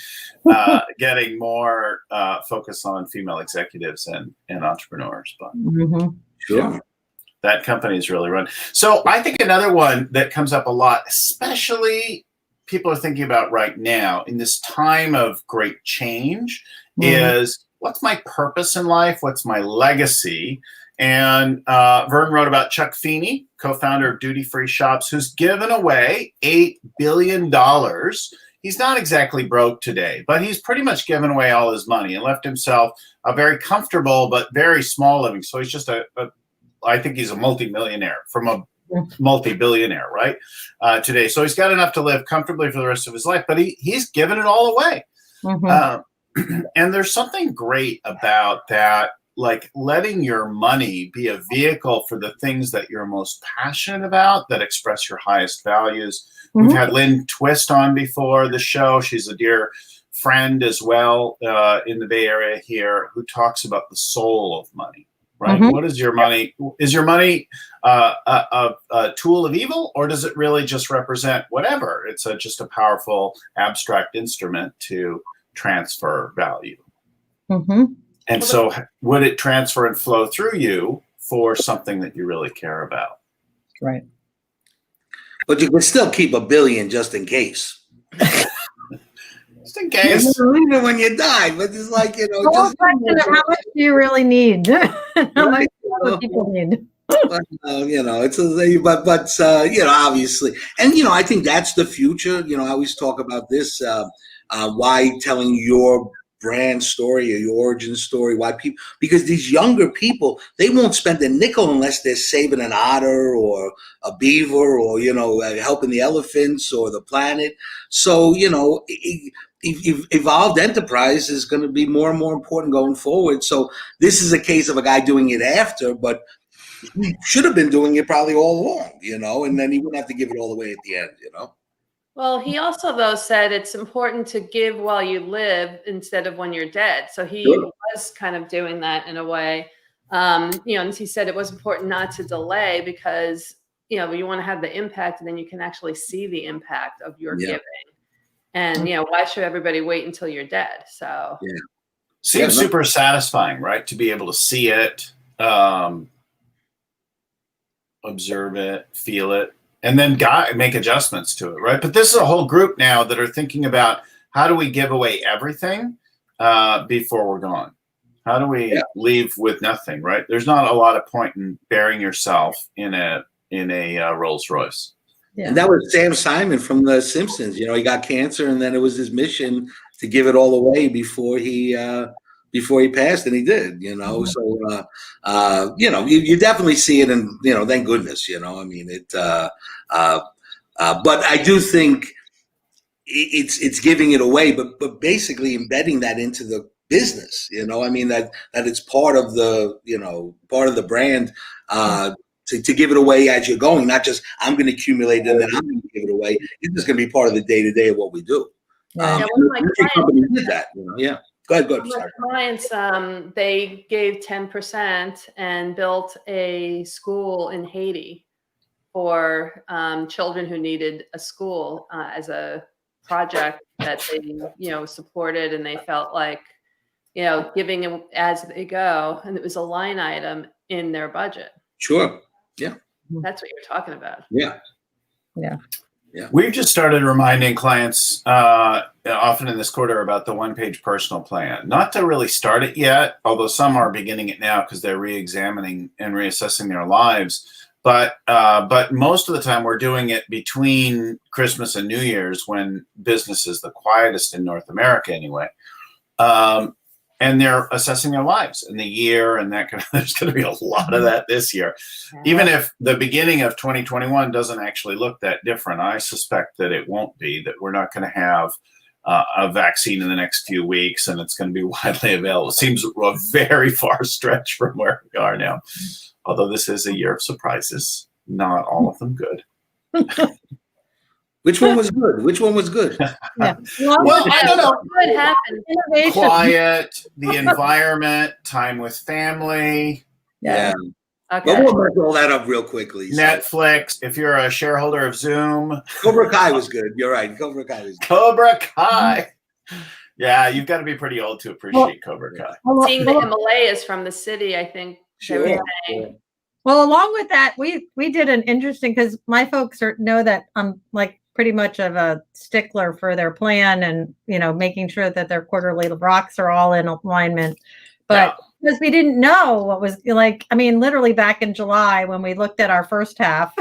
getting more focus on female executives and entrepreneurs. But Sure. That company is really run. So I think another one that comes up a lot, especially people are thinking about right now in this time of great change, is what's my purpose in life? What's my legacy? And Vern wrote about Chuck Feeney, co-founder of Duty Free Shops, who's given away $8 billion. He's not exactly broke today, but he's pretty much given away all his money and left himself a very comfortable but very small living. So he's just I think he's a multi-millionaire from a multi-billionaire, right, today. So he's got enough to live comfortably for the rest of his life, but he's given it all away. And there's something great about that, like letting your money be a vehicle for the things that you're most passionate about, that express your highest values. We've had Lynn Twist on before the show. She's a dear friend as well in the Bay Area here, who talks about the soul of money. Right? What is your money? Is your money a tool of evil, or does it really just represent whatever? It's just a powerful abstract instrument to transfer value. And so would it transfer and flow through you for something that you really care about? Right. But you can still keep $1 billion just in case. Just in case. Even when you die, but it's like, Well, just how much do you really need? How much do people need? But, obviously, and I think that's the future. I always talk about this. Why telling your brand story or your origin story? Why people? Because these younger people, they won't spend a nickel unless they're saving an otter or a beaver or helping the elephants or the planet. So evolved enterprise is going to be more and more important going forward. So this is a case of a guy doing it after, but he should have been doing it probably all along, and then he wouldn't have to give it all away at the end, Well, he also, though, said it's important to give while you live instead of when you're dead. So he was kind of doing that in a way. And he said it was important not to delay because, you want to have the impact and then you can actually see the impact of your giving. And, why should everybody wait until you're dead? So seems super satisfying, right? To be able to see it, observe it, feel it, and then make adjustments to it, right? But this is a whole group now that are thinking about how do we give away everything before we're gone? How do we leave with nothing, right? There's not a lot of point in burying yourself in a Rolls Royce. Yeah. And that was Sam Simon from The Simpsons. He got cancer, and then it was his mission to give it all away before he passed, and he did. So you definitely see it, and thank goodness. But I do think it's giving it away, but basically embedding that into the business. That it's part of the brand. To give it away as you're going, not just I'm going to accumulate and then I'm going to give it away. It's just going to be part of the day-to-day of what we do. One of my companies did that. Go ahead. My clients, they gave 10% and built a school in Haiti for children who needed a school as a project that they, supported, and they felt like, giving as they go, and it was a line item in their budget. Sure. Yeah. That's what you're talking about. Yeah. We've just started reminding clients often in this quarter about the one-page personal plan. Not to really start it yet, although some are beginning it now because they're re-examining and reassessing their lives. But most of the time we're doing it between Christmas and New Year's, when business is the quietest in North America anyway. and they're assessing their lives in the year, and that there's going to be a lot of that this year. Even if the beginning of 2021 doesn't actually look that different, I suspect that it won't be, that we're not going to have a vaccine in the next few weeks, and it's going to be widely available. It seems a very far stretch from where we are now, although this is a year of surprises, not all of them good. Which one was good? Which one was good? Yeah. Well, I don't know. What happened? Innovation. Quiet, the environment, time with family, Yeah. Okay. But we'll mark all that up real quickly. So. Netflix. If you're a shareholder of Zoom, Cobra Kai was good. You're right. Cobra Kai was good. Cobra Kai. Yeah, you've got to be pretty old to appreciate Cobra Kai. Seeing the Himalayas from the city, I think. they were saying. Well, along with that, we did an interesting, because my folks know that I'm like pretty much of a stickler for their plan, and making sure that their quarterly rocks are all in alignment. But because we didn't know what was like, I mean, literally back in July when we looked at our first half,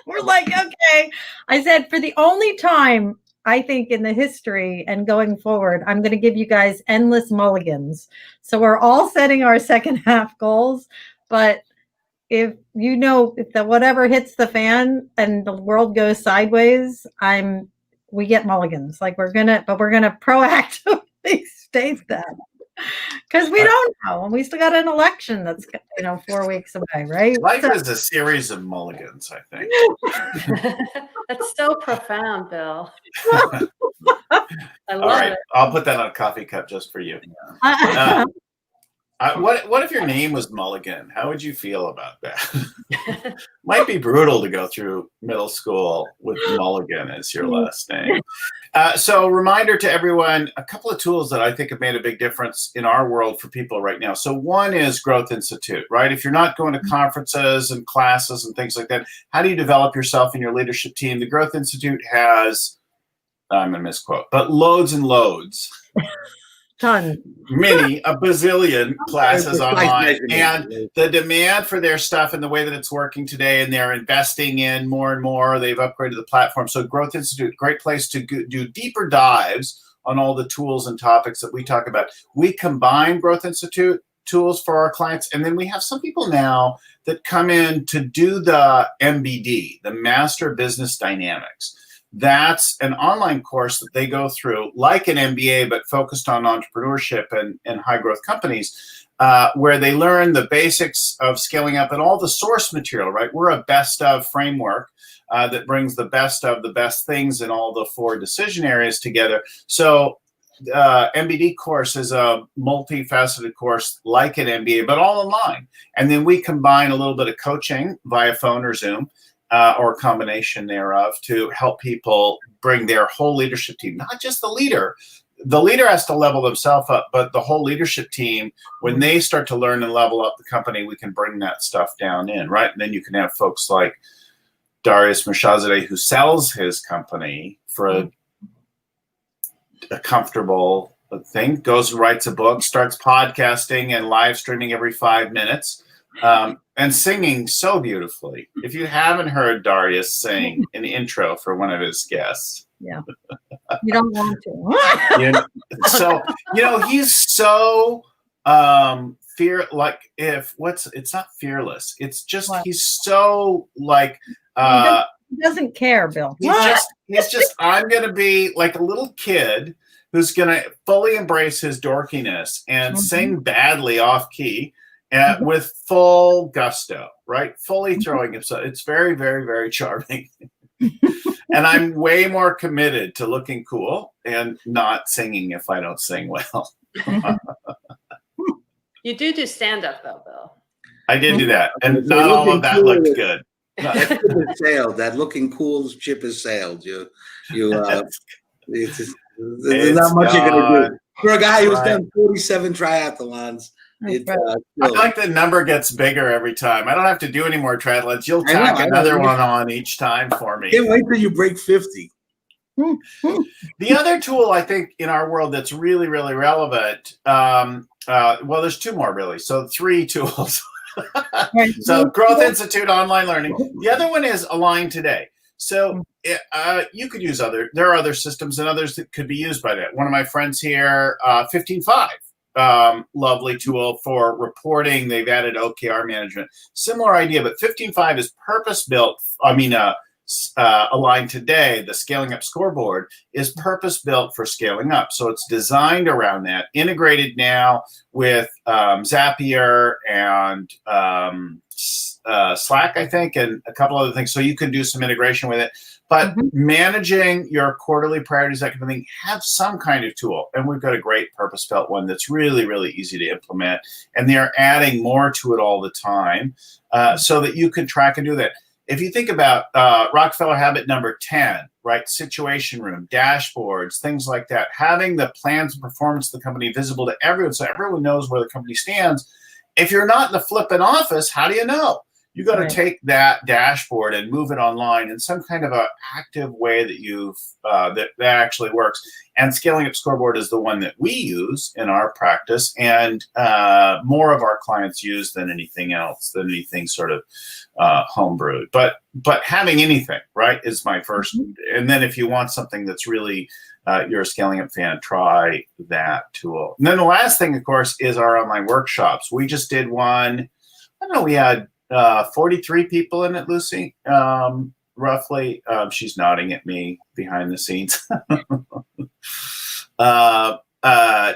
we're like, okay. I said, for the only time I think in the history and going forward, I'm going to give you guys endless mulligans. So we're all setting our second half goals, but if whatever hits the fan and the world goes sideways, we get mulligans. Like we're gonna proactively state that, because we don't know, and we still got an election that's 4 weeks away, right? Life is a series of mulligans, I think. That's so profound, Bill. I love All right, it. I'll put that on a coffee cup just for you. What if your name was Mulligan? How would you feel about that? Might be brutal to go through middle school with Mulligan as your last name. So reminder to everyone, a couple of tools that I think have made a big difference in our world for people right now. So one is Growth Institute, right? If you're not going to conferences and classes and things like that, how do you develop yourself and your leadership team? The Growth Institute has, I'm going to misquote, but loads and loads. Ton. A bazillion classes online, and the demand for their stuff and the way that it's working today, and they're investing in more and more. They've upgraded the platform. So Growth Institute, great place to do deeper dives on all the tools and topics that we talk about. We combine Growth Institute tools for our clients, and then we have some people now that come in to do the MBD, the Master Business Dynamics. That's an online course that they go through, like an MBA, but focused on entrepreneurship and high growth companies, where they learn the basics of scaling up and all the source material, right? We're a best of framework that brings the best of the best things in all the 4 decision areas together. So MBD course is a multifaceted course like an MBA, but all online. And then we combine a little bit of coaching via phone or Zoom, or a combination thereof, to help people bring their whole leadership team, not just the leader. The leader has to level themselves up, but the whole leadership team, when they start to learn and level up the company, we can bring that stuff down in, right? And then you can have folks like Darius Mirshahzadeh, who sells his company for a comfortable thing, goes and writes a book, starts podcasting and live streaming every 5 minutes. And singing so beautifully. If you haven't heard Darius sing an intro for one of his guests, you don't want to. He's so it's not fearless. It's just he's so like he doesn't care, Bill. He's just I'm gonna be like a little kid who's gonna fully embrace his dorkiness and sing badly off key. With full gusto, right? Fully throwing himself. It's very, very, very charming. And I'm way more committed to looking cool and not singing if I don't sing well. You do stand-up though, Bill. I did do that. And not all of that looked good. That ship has sailed. That looking cool ship has sailed. There's not much you're going to do. For a guy who's done 47 triathlons, I like the number gets bigger every time. I don't have to do any more triathlons. You'll tack another one on each time for me. Can't wait till you break 50. The other tool I think in our world that's really, really relevant, there's 2 more really. So 3 tools. So Growth Institute, online learning. The other one is Align Today. So you could use there are other systems and others that could be used by that. One of my friends here, 15.5. lovely tool for reporting. They've added OKR management. Similar idea, but 15.5 is purpose-built. Aligned today, the Scaling Up scoreboard is purpose-built for scaling up. So it's designed around that, integrated now with Zapier and Slack, I think, and a couple other things. So you can do some integration with it. But managing your quarterly priorities, that kind of thing, have some kind of tool. And we've got a great purpose-built one that's really, really easy to implement. And they're adding more to it all the time so that you can track and do that. If you think about Rockefeller habit number 10, right? Situation room, dashboards, things like that, having the plans and performance of the company visible to everyone so everyone knows where the company stands. If you're not in the flipping office, how do you know? You got to take that dashboard and move it online in some kind of a active way that you've that actually works. And Scaling Up Scoreboard is the one that we use in our practice, and more of our clients use than anything else, than anything sort of homebrewed. But having anything, right, is my first. And then if you want something that's really you're a Scaling Up fan, try that tool. And then the last thing, of course, is our online workshops. We just did one. I don't know. We had 43 people in it, Lucy, roughly. She's nodding at me behind the scenes.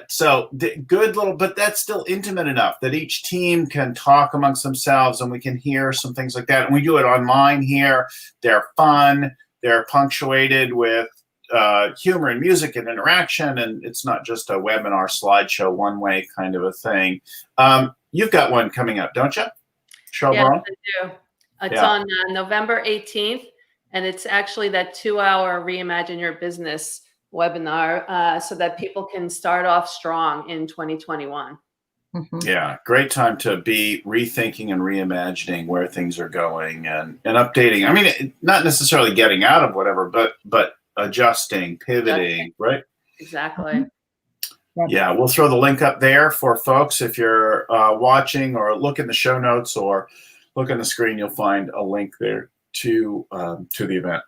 So good little, but that's still intimate enough that each team can talk amongst themselves and we can hear some things like that. And we do it online here. They're fun. They're punctuated with humor and music and interaction. And it's not just a webinar slideshow one way kind of a thing. You've got one coming up, don't you? Cheryl Yes, Beth? I do. It's on November 18th, and it's actually that 2-hour Reimagine Your Business webinar so that people can start off strong in 2021. Yeah, great time to be rethinking and reimagining where things are going and updating. I mean, not necessarily getting out of whatever, but adjusting, pivoting, right? Exactly. Yeah, we'll throw the link up there for folks. If you're watching, or look in the show notes or look on the screen, you'll find a link there to the event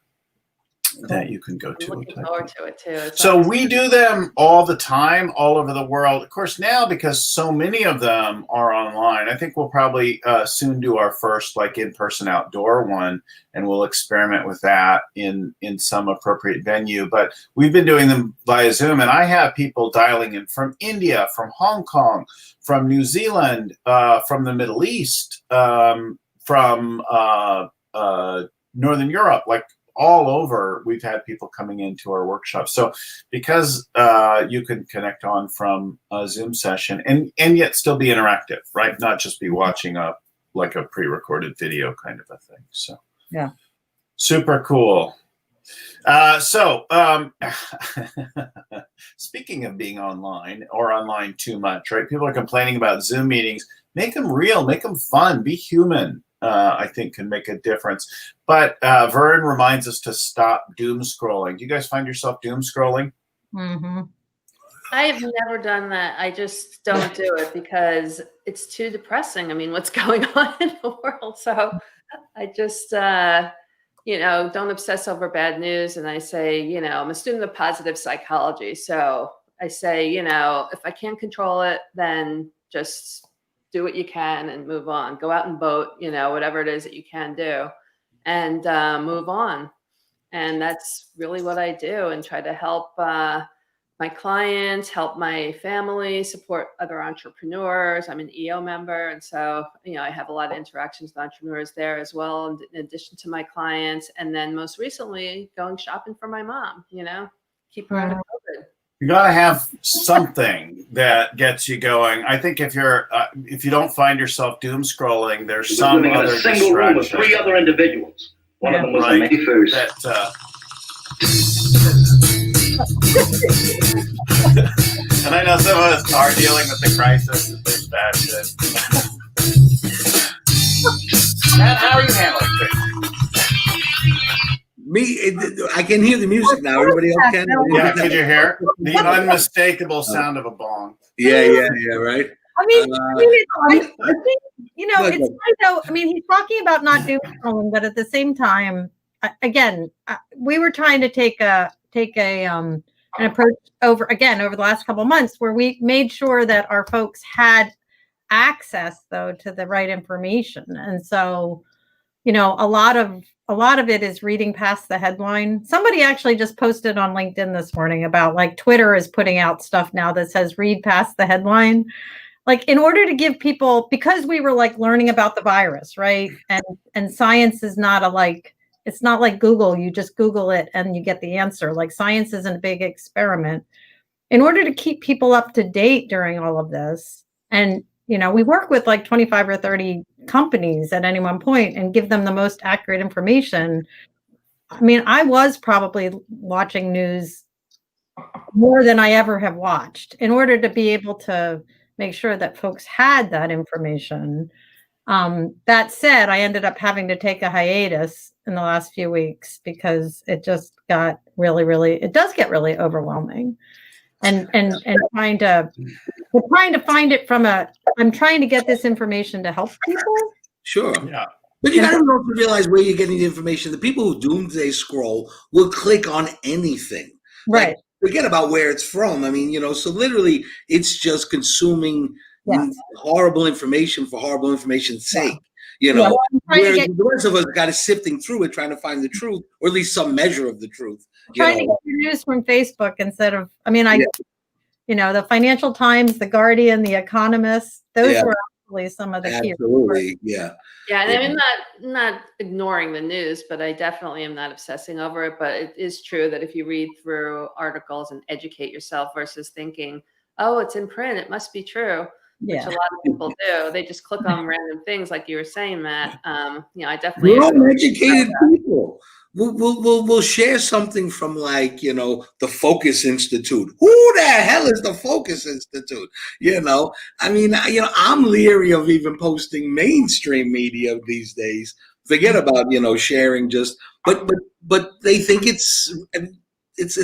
that you can go to. I'm looking forward to it too. So we do them all the time, all over the world. Of course, now because so many of them are online, I think we'll probably soon do our first in-person outdoor one, and we'll experiment with that in some appropriate venue. But we've been doing them via Zoom, and I have people dialing in from India, from Hong Kong, from New Zealand, from the Middle East, from Northern Europe, all over. We've had people coming into our workshops. So because you can connect on from a Zoom session and yet still be interactive, right? Not just be watching a pre-recorded video kind of a thing. So yeah, super cool. Speaking of being online or online too much, right? People are complaining about Zoom meetings. Make them real, make them fun, be human. I think can make a difference. But Vern reminds us to stop doom scrolling. Do you guys find yourself doom scrolling? Mm-hmm. I have never done that. I just don't do it because it's too depressing. I mean, what's going on in the world? So I just, don't obsess over bad news. And I say, I'm a student of positive psychology. So I say, if I can't control it, then just do what you can and move on. Go out and boat, whatever it is that you can do, and move on. And that's really what I do, and try to help my clients, help my family, support other entrepreneurs. I'm an EO member. And so, I have a lot of interactions with entrepreneurs there as well, in addition to my clients. And then most recently, going shopping for my mom, keep her out of COVID. You got to have something that gets you going. I think if you don't find yourself doom scrolling, there's some living other in a single room with 3 other individuals. One of them was a first. And I know some of us are dealing with the crisis. There's bad shit. Matt, how are you handling things? I can hear the music now. Everybody else can? Yeah, could you hear the unmistakable sound of a bong? Yeah, right? I mean, I think, it's fine though. I mean, he's talking about not doom scrolling, but at the same time, again, we were trying to take a an approach over the last couple of months where we made sure that our folks had access though to the right information. And so, you know, a lot of it is reading past the headline. Somebody actually just posted on LinkedIn this morning about like Twitter is putting out stuff now that says read past the headline. Like in order to give people, because we were like learning about the virus, right? And science is not it's not like Google, you just Google it and you get the answer. Like science isn't a big experiment. In order to keep people up to date during all of this, and you know, we work with like 25 or 30 companies at any one point and give them the most accurate information. I mean, I was probably watching news more than I ever have watched in order to be able to make sure that folks had that information. That said, I ended up having to take a hiatus in the last few weeks because it just got it does get really overwhelming. And trying to find it I'm trying to get this information to help people. Sure. Yeah. But you got to also realize where you're getting the information. The people who doomsday scroll will click on anything. Right. Like, forget about where it's from. I mean, you know, so literally it's just consuming horrible information for horrible information's sake. You know, whereas the rest of us got to sifting through it, trying to find the truth, or at least some measure of the truth. Trying to get your news from Facebook instead of, I mean, you know, the Financial Times, the Guardian, the Economist, those were actually some of the key. Absolutely, yeah. Yeah, and I'm not ignoring the news, but I definitely am not obsessing over it. But it is true that if you read through articles and educate yourself versus thinking, oh, it's in print, it must be true, which a lot of people do. They just click on random things, like you were saying, Matt. You know, I definitely. We're all educated people. We'll share something from, like, you know, the Focus Institute. Who the hell is the Focus Institute? You know, I mean, you know, I'm leery of even posting mainstream media these days. Forget about, you know, sharing just, but they think it's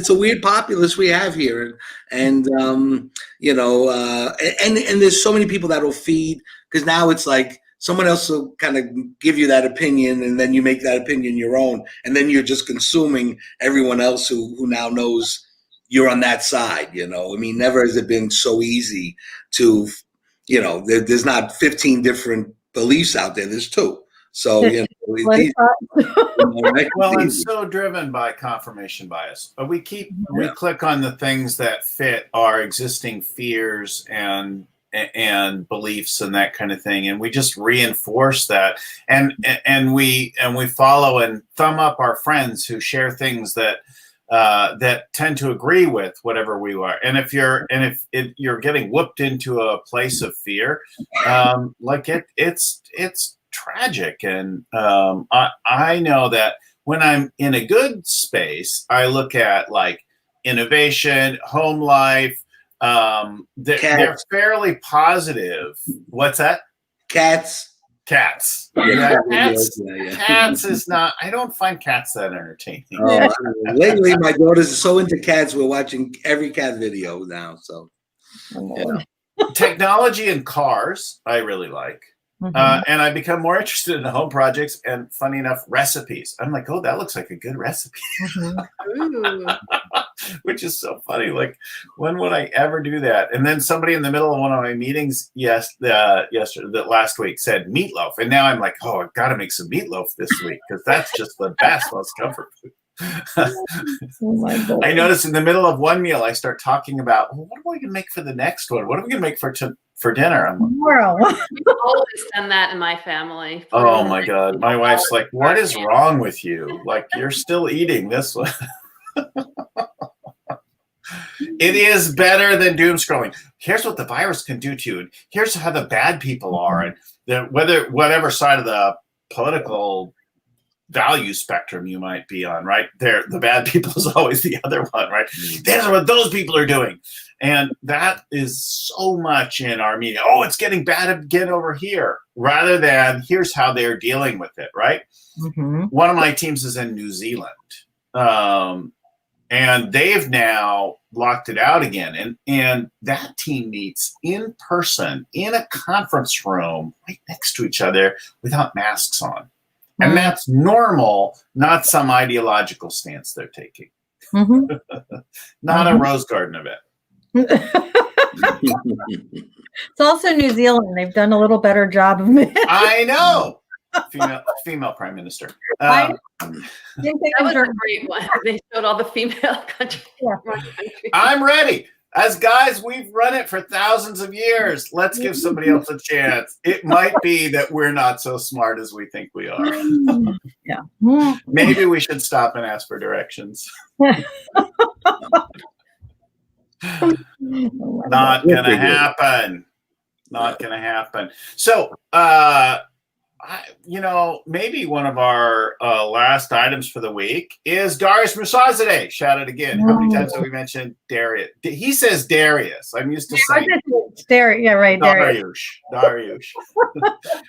a weird populace we have here, and you know, and there's so many people that will feed, because now it's like someone else will kind of give you that opinion, and then you make that opinion your own, and then you're just consuming everyone else who now knows you're on that side. You know, I mean, never has it been so easy to, you know, there's not 15 different beliefs out there. There's 2. So, you know, well, I'm so driven by confirmation bias. But we click on the things that fit our existing fears and beliefs and that kind of thing, and we just reinforce that, and we follow and thumb up our friends who share things that tend to agree with whatever we are. And if you're getting whooped into a place of fear, like it's tragic. And I know that when I'm in a good space, I look at like innovation, home life. They're fairly positive. What's that? Cats. Yeah, cats is not. I don't find cats that entertaining. Oh, lately, my daughter's so into cats. We're watching every cat video now. So, technology and cars, I really like. And I become more interested in home projects and, funny enough, recipes. I'm like, oh, that looks like a good recipe. Which is so funny. Like, when would I ever do that? And then somebody in the middle of one of my meetings last week said meatloaf. And now I'm like, oh, I've got to make some meatloaf this week, because that's just the best, most comfort food. I notice in the middle of one meal, I start talking about, well, what are we going to make for the next one? What are we going to make for dinner? I'm like, we've always done that in my family. Oh my God. My wife's like, what is wrong with you? Like, you're still eating this one. It is better than doom scrolling. Here's what the virus can do to you. And here's how the bad people are. And whatever side of the political value spectrum you might be on, right? The bad people is always the other one, right? That's what those people are doing. And that is so much in our media. Oh, it's getting bad again over here, rather than here's how they're dealing with it, right? One of my teams is in New Zealand. And they've now locked it out again. And that team meets in person in a conference room right next to each other without masks on. And that's normal, not some ideological stance they're taking. Mhm. Not a rose garden event. It's also New Zealand. They've done a little better job of it. I know. Female prime minister. I think they That was deserve- a great one. They showed all the female countries. Yeah. I'm ready. As guys, we've run it for thousands of years. Let's give somebody else a chance. It might be that we're not so smart as we think we are. Yeah. Maybe we should stop and ask for directions. Not gonna happen. Not gonna happen. So, maybe one of our last items for the week is Darius Mirshahzadeh. Shout it again. How many times have we mentioned Darius? He says Darius. I'm used to saying Darius. Yeah, right. Darius.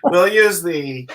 We'll use the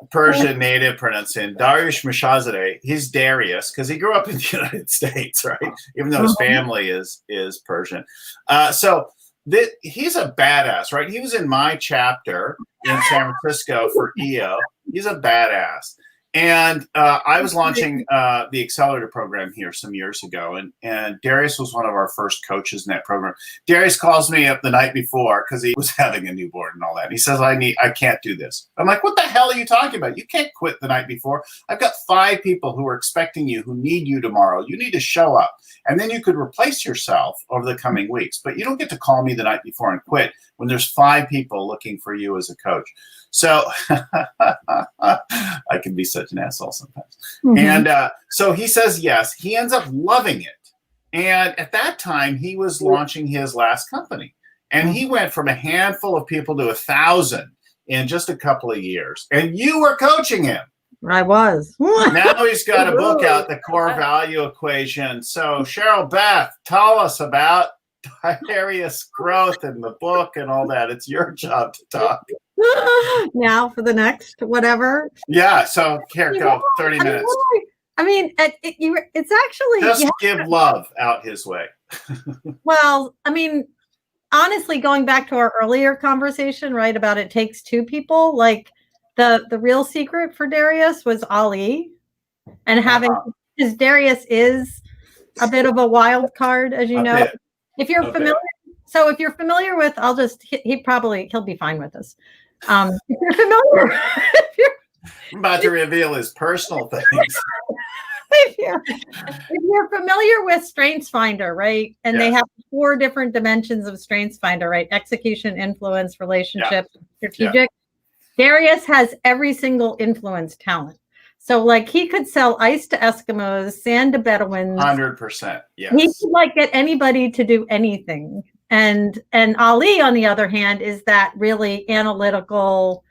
Persian native pronunciation. Darius Mirshahzadeh. He's Darius because he grew up in the United States, right? Even though his family is Persian. He's a badass, right? He was in my chapter in San Francisco for EO. He's a badass. And I was launching the accelerator program here some years ago, and Darius was one of our first coaches in that program. Darius calls me up the night before because he was having a newborn and all that. He says, I can't do this. I'm like, what the hell are you talking about? You can't quit the night before. I've got 5 people who are expecting you, who need you tomorrow. You need to show up. And then you could replace yourself over the coming weeks. But you don't get to call me the night before and quit when there's 5 people looking for you as a coach. So I can be such an asshole sometimes. Mm-hmm. And so he says yes. He ends up loving it. And at that time, he was launching his last company. And he went from a handful of people to 1,000 in just a couple of years. And you were coaching him. I was. Now he's got a book out, The Core Value Equation. So Cheryl Beth, tell us about Darius' growth in the book and all that. It's your job to talk. Now for the next whatever. Yeah. So here, go 30 minutes. I mean, it's actually just give love out his way. Well, I mean, honestly, going back to our earlier conversation, right, about it takes 2 people, like the real secret for Darius was Ali, and having because Darius is a bit of a wild card, as you know. If you're familiar, so if you're familiar with, he'll be fine with this. If you're familiar, I'm about to reveal his personal things. If you're familiar with StrengthsFinder, right? And they have 4 different dimensions of StrengthsFinder, right? Execution, influence, relationship, strategic. Darius has every single influence talent. So like he could sell ice to Eskimos, sand to Bedouins. 100%. Yes. He could get anybody to do anything. And Ali, on the other hand, is that really analytical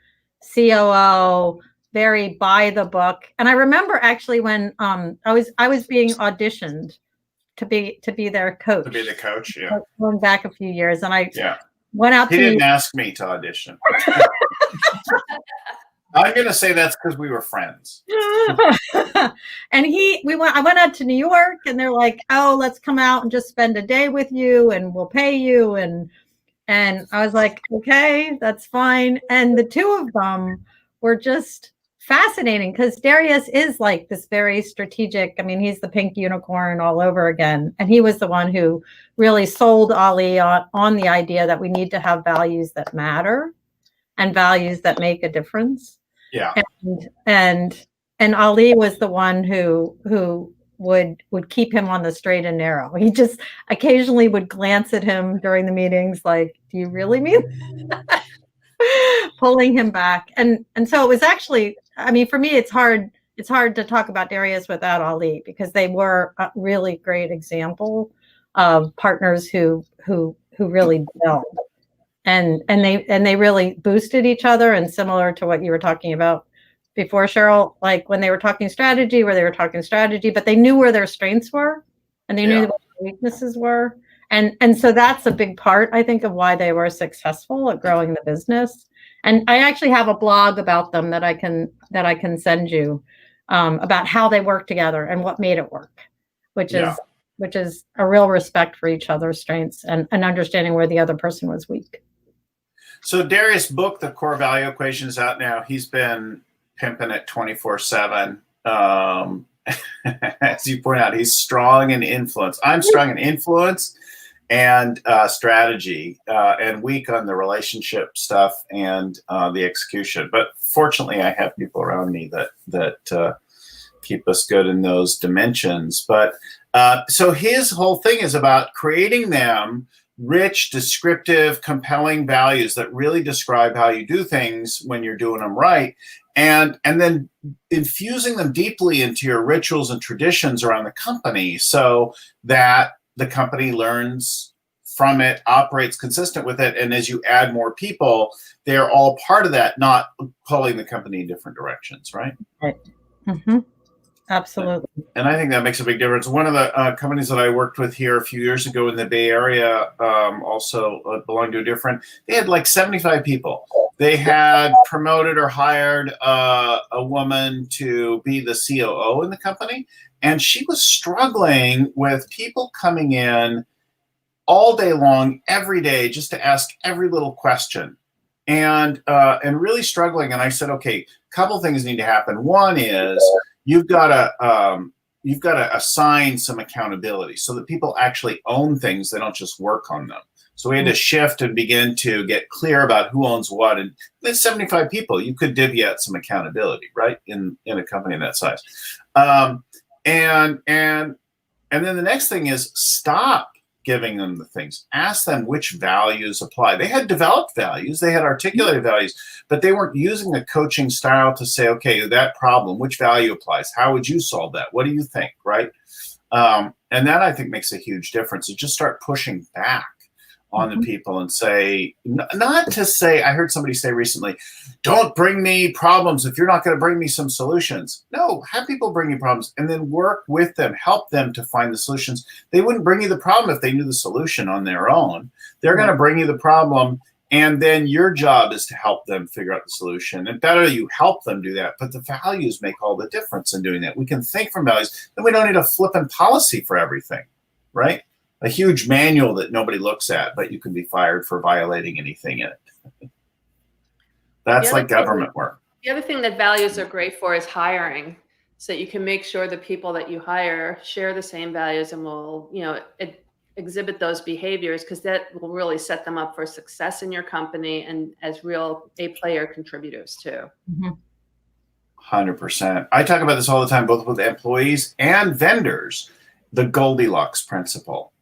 COO, very by the book. And I remember actually when I was being auditioned to be their coach. To be the coach, Going back a few years, and I went out. He didn't ask me to audition. I'm gonna say that's because we were friends. And I went out to New York, and they're like, "Oh, let's come out and just spend a day with you, and we'll pay you." And I was like, "Okay, that's fine." And the 2 of them were just fascinating because Darius is like this very strategic. I mean, he's the pink unicorn all over again, and he was the one who really sold Ali on the idea that we need to have values that matter and values that make a difference. Yeah. And Ali was the one who would keep him on the straight and narrow. He just occasionally would glance at him during the meetings like, do you really mean that? Pulling him back. And so it was actually, I mean, for me, it's hard to talk about Darius without Ali because they were a really great example of partners who really built. And they really boosted each other, and similar to what you were talking about before, Cheryl, like when they were talking strategy, but they knew where their strengths were and they knew what their weaknesses were. And so that's a big part, I think, of why they were successful at growing the business. And I actually have a blog about them that I can send you about how they work together and what made it work, which is a real respect for each other's strengths and understanding where the other person was weak. So Darius' book, The Core Value Equation, is out now. He's been pimping it 24/7. as you point out, he's strong in influence. I'm strong in influence and strategy, and weak on the relationship stuff and the execution. But fortunately, I have people around me that keep us good in those dimensions. But so his whole thing is about creating them rich, descriptive, compelling values that really describe how you do things when you're doing them right, and then infusing them deeply into your rituals and traditions around the company so that the company learns from it, operates consistent with it, and as you add more people, they're all part of that, not pulling the company in different directions, right? Right. Mm-hmm. Absolutely. And I think that makes a big difference. One of the companies that I worked with here a few years ago in the Bay Area also belonged to a different, they had like 75 people. They had promoted or hired a woman to be the COO in the company. And she was struggling with people coming in all day long, every day, just to ask every little question. And really struggling. And I said, okay, a couple things need to happen. One is you've got to assign some accountability so that people actually own things. They don't just work on them. So we had to shift and begin to get clear about who owns what. And there's 75 people. You could divvy out some accountability, right, in a company that size. And then the next thing is stop giving them the things. Ask them which values apply. They had developed values, they had articulated values, but they weren't using the coaching style to say, okay, that problem, which value applies? How would you solve that? What do you think, right? And that I think makes a huge difference. You just start pushing back on the people and say, not to say, I heard somebody say recently, don't bring me problems if you're not going to bring me some solutions. No, have people bring you problems and then work with them, help them to find the solutions. They wouldn't bring you the problem if they knew the solution on their own. They're going to bring you the problem, and then your job is to help them figure out the solution. And better you help them do that, but the values make all the difference in doing that. We can think from values, and we don't need a flippant policy for everything, right? A huge manual that nobody looks at, but you can be fired for violating anything in it. That's like government work. The other thing that values are great for is hiring, so that you can make sure the people that you hire share the same values and will, exhibit those behaviors, because that will really set them up for success in your company and as real A-player contributors too. 100%. I talk about this all the time, both with employees and vendors, the Goldilocks principle.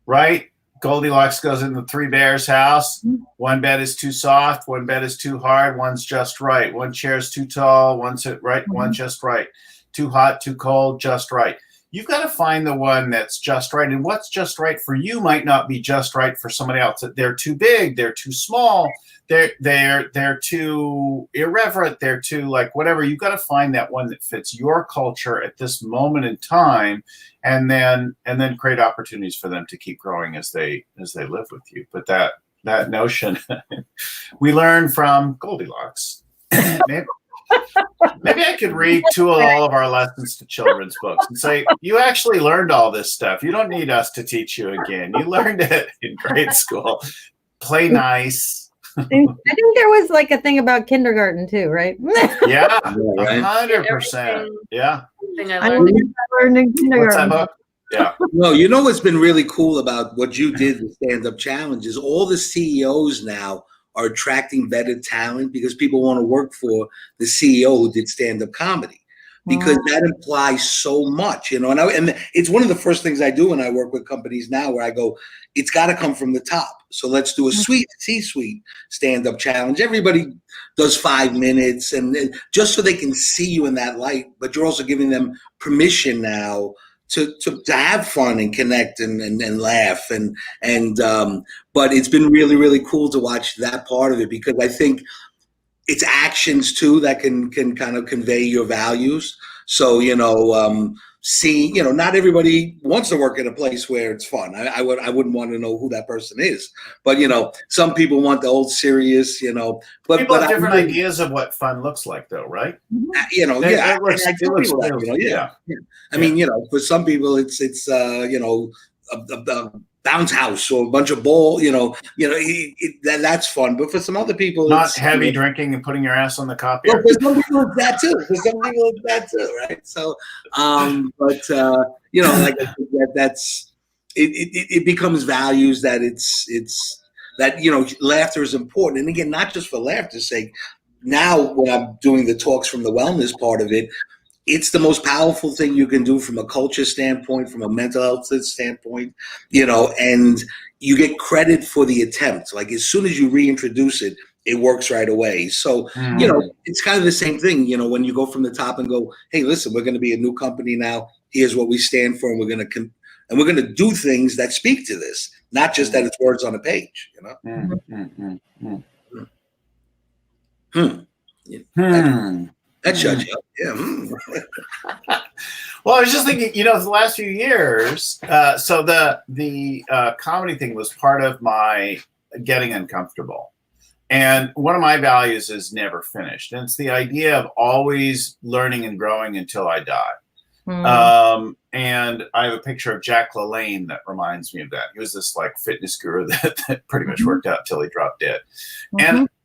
Right? Goldilocks goes in the three bears house. One bed is too soft. One bed is too hard. One's just right. One chair is too tall. One's right. One just right. Too hot, too cold, just right. You've got to find the one that's just right. And what's just right for you might not be just right for somebody else. They're too big. They're too small. They're too irreverent. They're too like whatever. You've got to find that one that fits your culture at this moment in time, and then create opportunities for them to keep growing as they live with you. But that notion we learn from Goldilocks. Maybe I could retool all of our lessons to children's books and say, you actually learned all this stuff. You don't need us to teach you again. You learned it in grade school. Play nice. I think there was like a thing about kindergarten too, right? Yeah, 100%. Yeah. I learned in kindergarten. What's that book? Yeah. No, you know what's been really cool about what you did with Stand Up Challenge is all the CEOs now are attracting better talent because people want to work for the CEO who did stand-up comedy, because that implies so much, and it's one of the first things I do when I work with companies now, where I go, it's got to come from the top. So let's do a C-suite stand-up challenge. Everybody does 5 minutes, and just so they can see you in that light, but you're also giving them permission now to have fun and connect and laugh but it's been really, really cool to watch that part of it, because I think it's actions too that can kind of convey your values. So not everybody wants to work in a place where it's fun. I wouldn't want to know who that person is, but some people want the old serious. But people have different ideas of what fun looks like, though, right? I mean, for some people, it's bounce house or a bunch of that's fun. But for some other people, Not it's heavy drinking and putting your ass on the well, copier. for some people it's that too. Right? So, like I said, that's it becomes values that it's that laughter is important, and again, not just for laughter's sake. Now, when I'm doing the talks from the wellness part of it, it's the most powerful thing you can do from a culture standpoint, from a mental health standpoint, and you get credit for the attempt. Like as soon as you reintroduce it, it works right away. So, it's kind of the same thing, when you go from the top and go, hey, listen, we're going to be a new company now. Here's what we stand for. And we're going to do things that speak to this, not just that it's words on a page, That shut you up. Yeah. Well, I was just thinking, the last few years, so the comedy thing was part of my getting uncomfortable. And one of my values is never finished. And it's the idea of always learning and growing until I die. And I have a picture of Jack LaLanne that reminds me of that. He was this like fitness guru that pretty much worked out till he dropped dead.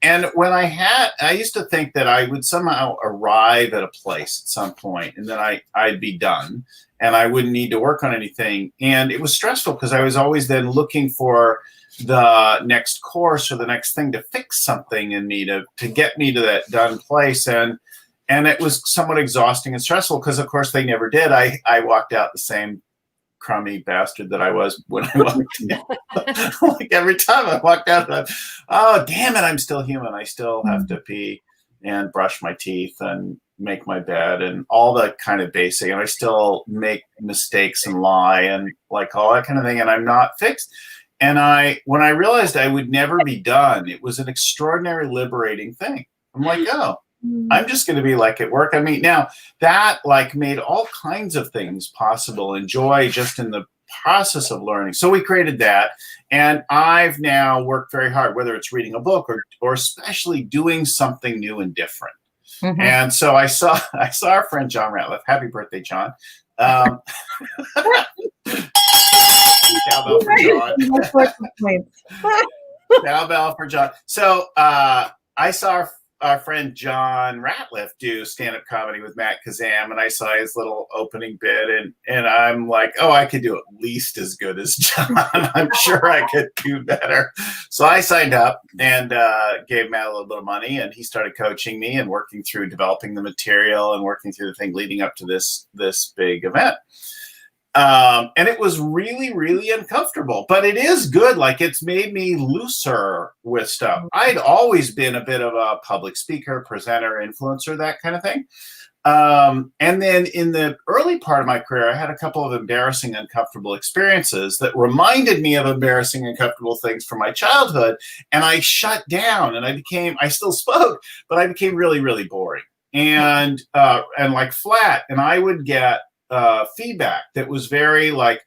And when I used to think that I would somehow arrive at a place at some point and then I'd be done and I wouldn't need to work on anything. And it was stressful because I was always then looking for the next course or the next thing to fix something in me to get me to that done place. And it was somewhat exhausting and stressful because, of course, they never did. I walked out the same crummy bastard that I was when I walked in. Like every time I walked out, oh, damn it, I'm still human. I still have to pee and brush my teeth and make my bed and all that kind of basic. And I still make mistakes and lie and like all that kind of thing. And I'm not fixed. And when I realized I would never be done, it was an extraordinary liberating thing. I'm like, oh, I'm just going to be like at work. I mean, now that like made all kinds of things possible and joy just in the process of learning. So we created that. And I've now worked very hard, whether it's reading a book or especially doing something new and different. And so I saw our friend John Ratliff. Happy birthday, John. Cowbell for John. Cowbell for John. So I saw our friend John Ratliff do stand-up comedy with Matt Kazam, and I saw his little opening bit, and I'm like, oh, I could do at least as good as John. I'm sure I could do better. So I signed up and gave Matt a little bit of money, and he started coaching me and working through developing the material and working through the thing leading up to this big event. And it was really, really uncomfortable, but it is good. Like it's made me looser with stuff. I'd always been a bit of a public speaker, presenter, influencer, that kind of thing. And then in the early part of my career, I had a couple of embarrassing, uncomfortable experiences that reminded me of embarrassing, uncomfortable things from my childhood. And I shut down and I still spoke, but I became really, really boring and like flat. And I would get feedback that was very like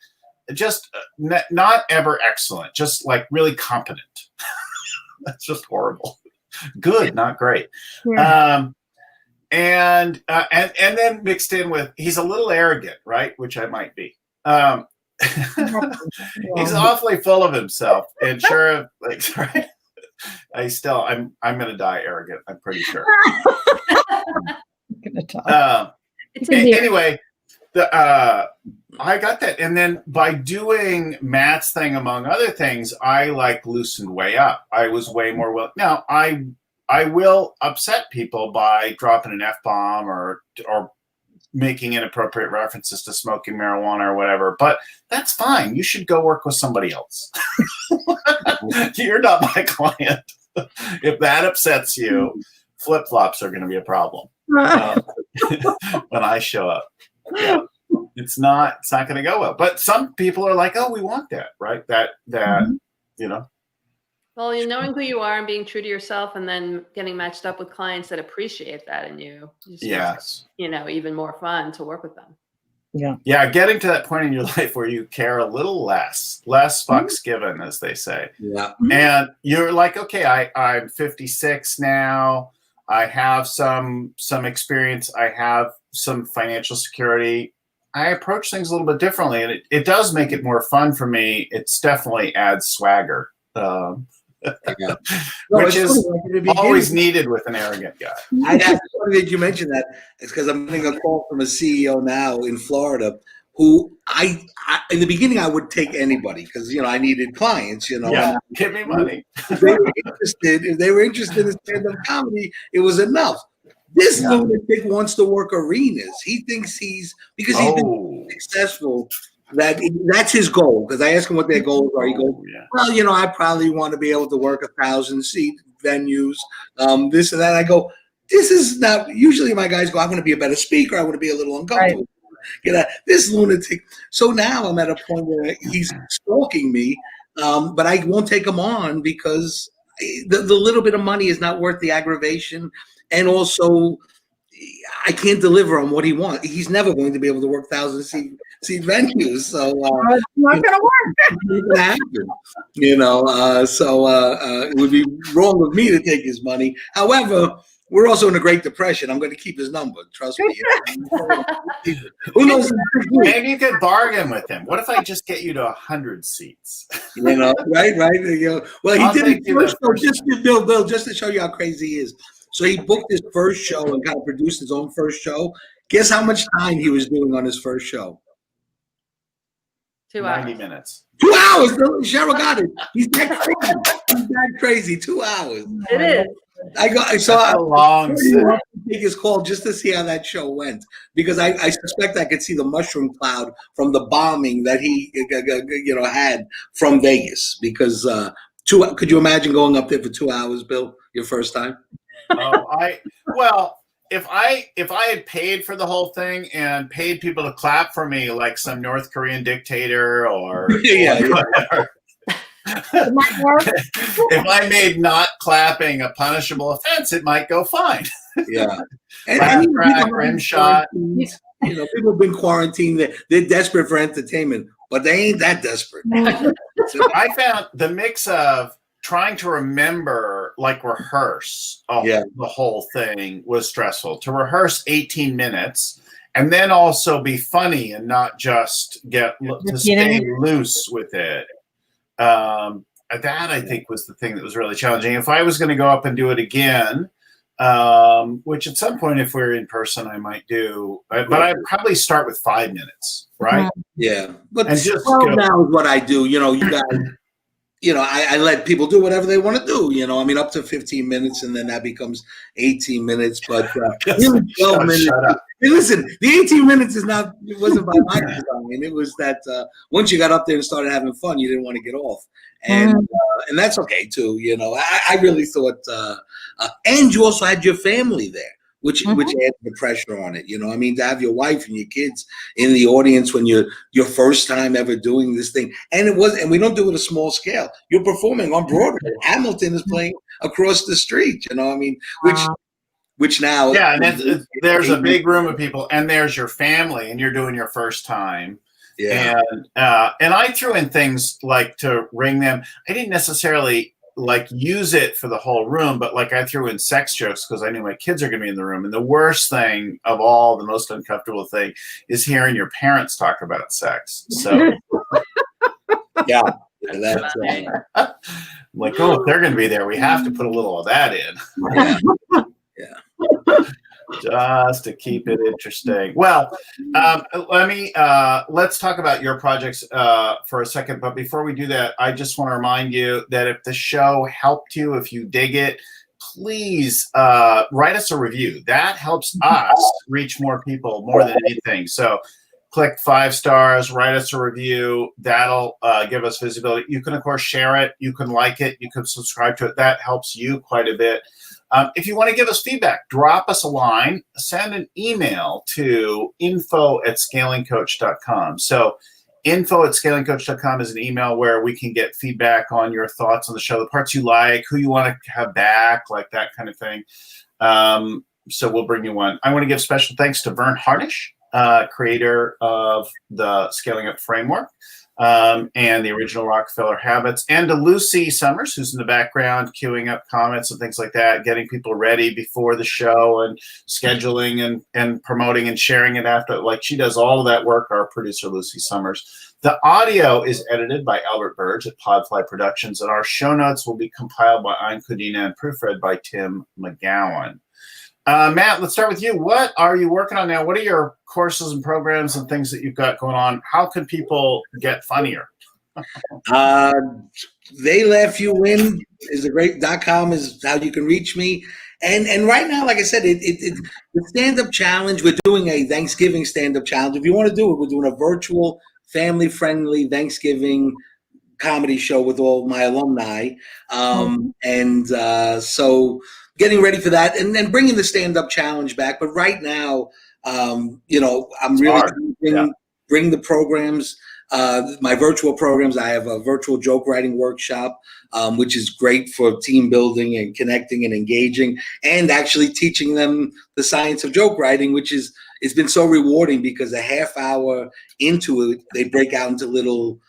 just not ever excellent, just like really competent. That's just horrible. Good, not great. And then mixed in with he's a little arront, right? Which I might be. He's awfully full of himself and sure, like right. I'm gonna die arrogant. I'm pretty sure. Anyway. I got that. And then by doing Matt's thing, among other things, I like loosened way up. I was way more willing. Now I will upset people by dropping an F-bomb or making inappropriate references to smoking marijuana or whatever, but that's fine. You should go work with somebody else. You're not my client. If that upsets you, flip-flops are going to be a problem when I show up. Yeah, it's not going to go well. But some people are like, oh, we want that, right? That Well, knowing who you are and being true to yourself and then getting matched up with clients that appreciate that in you. Yes. Even more fun to work with them. Yeah. Yeah. Getting to that point in your life where you care a little less fucks given, as they say. Yeah. And you're like, okay, I'm 56 now. I have some experience. I have some financial security. I approach things a little bit differently, and it does make it more fun for me. It's definitely adds swagger, Yeah. which is funny, always needed with an arrogant guy. It's funny that you mentioned that. It's because I'm getting a call from a CEO now in Florida who I in the beginning I would take anybody because I needed clients, Yeah, give me money. If they were interested in stand-up comedy, it was enough. This lunatic wants to work arenas. He thinks he's been successful. That's his goal. Because I ask him what their goals are. He goes, well, I probably want to be able to work 1,000-seat venues, this and that. I go, this is not. Usually, my guys go, I want to be a better speaker. I want to be a little uncomfortable. Right. This lunatic. So now I'm at a point where he's stalking me, but I won't take him on because the little bit of money is not worth the aggravation, and also I can't deliver on what he wants. He's never going to be able to work 1,000-seat venues, so it's not going to work. It can happen, So it would be wrong of me to take his money. However, we're also in a Great Depression. I'm going to keep his number. Trust me. Who knows? Maybe you could bargain with him. What if I just get you to 100 seats? Right. Well, he did it first show. Bill, just to show you how crazy he is. So he booked his first show and kind of produced his own first show. Guess how much time he was doing on his first show? 2 hours. 90 minutes. 2 hours. Cheryl got it. He's that crazy. 2 hours. It is. I saw a long take his call just to see how that show went because I suspect I could see the mushroom cloud from the bombing that he had from Vegas because could you imagine going up there for 2 hours, Bill, your first time? If I had paid for the whole thing and paid people to clap for me like some North Korean dictator or whatever, if I made not clapping a punishable offense, it might go fine. Yeah. And rim shot. People have been quarantined. They're desperate for entertainment, but they ain't that desperate. So I found the mix of trying to remember, rehearse the whole thing was stressful. To rehearse 18 minutes and then also be funny and not just stay loose with it. That I think was the thing that was really challenging. If I was going to go up and do it again, which at some point, if we're in person, I might do, but I'd probably start with 5 minutes, right? Yeah, but now is what I do. You guys. I let people do whatever they want to do. Up to 15 minutes, and then that becomes 18 minutes. But really 12 minutes. Listen, the 18 minutes it wasn't by my design. It was that once you got up there and started having fun, you didn't want to get off. And that's okay, too. I really thought, and you also had your family there. Which adds the pressure on it, to have your wife and your kids in the audience when you're your first time ever doing this thing. And we don't do it at a small scale. You're performing on Broadway. Hamilton is playing across the street, which now. Yeah, and there's a big room of people and there's your family and you're doing your first time. Yeah. And I threw in things like to ring them. I didn't necessarily use it for the whole room, but I threw in sex jokes because I knew my kids are going to be in the room. And the worst thing of all, the most uncomfortable thing, is hearing your parents talk about sex. So, yeah, that's if they're going to be there, we have to put a little of that in. Yeah. Just to keep it interesting. Well, let's talk about your projects for a second. But before we do that, I just want to remind you that if the show helped you, if you dig it, please write us a review. That helps us reach more people more than anything. So click 5 stars, write us a review. That'll give us visibility. You can, of course, share it. You can like it. You can subscribe to it. That helps you quite a bit. If you want to give us feedback, drop us a line, send an email to info@scalingcoach.com. So info@scalingcoach.com is an email where we can get feedback on your thoughts on the show, the parts you like, who you want to have back, that kind of thing. So we'll bring you one. I want to give special thanks to Vern Harnish, creator of the Scaling Up Framework. and the original Rockefeller Habits, and to Lucy Summers, who's in the background queuing up comments and things like that, getting people ready before the show and scheduling and promoting and sharing it after. Like, she does all of that work, our producer Lucy Summers. The audio is edited by Albert Burge at Podfly Productions, and our show notes will be compiled by Ein Codina and proofread by Tim McGowan. Matt, let's start with you. What are you working on now? What are your courses and programs and things that you've got going on? How can people get funnier? They Laugh You Win is a great.com is how you can reach me. And right now, like I said, the stand-up challenge, we're doing a Thanksgiving stand-up challenge. If you want to do it, we're doing a virtual, family-friendly Thanksgiving comedy show with all my alumni. So getting ready for that and then bringing the stand-up challenge back. But right now, I'm really bring the programs, my virtual programs. I have a virtual joke writing workshop, which is great for team building and connecting and engaging, and actually teaching them the science of joke writing, which it's been so rewarding because a half hour into it, they break out into little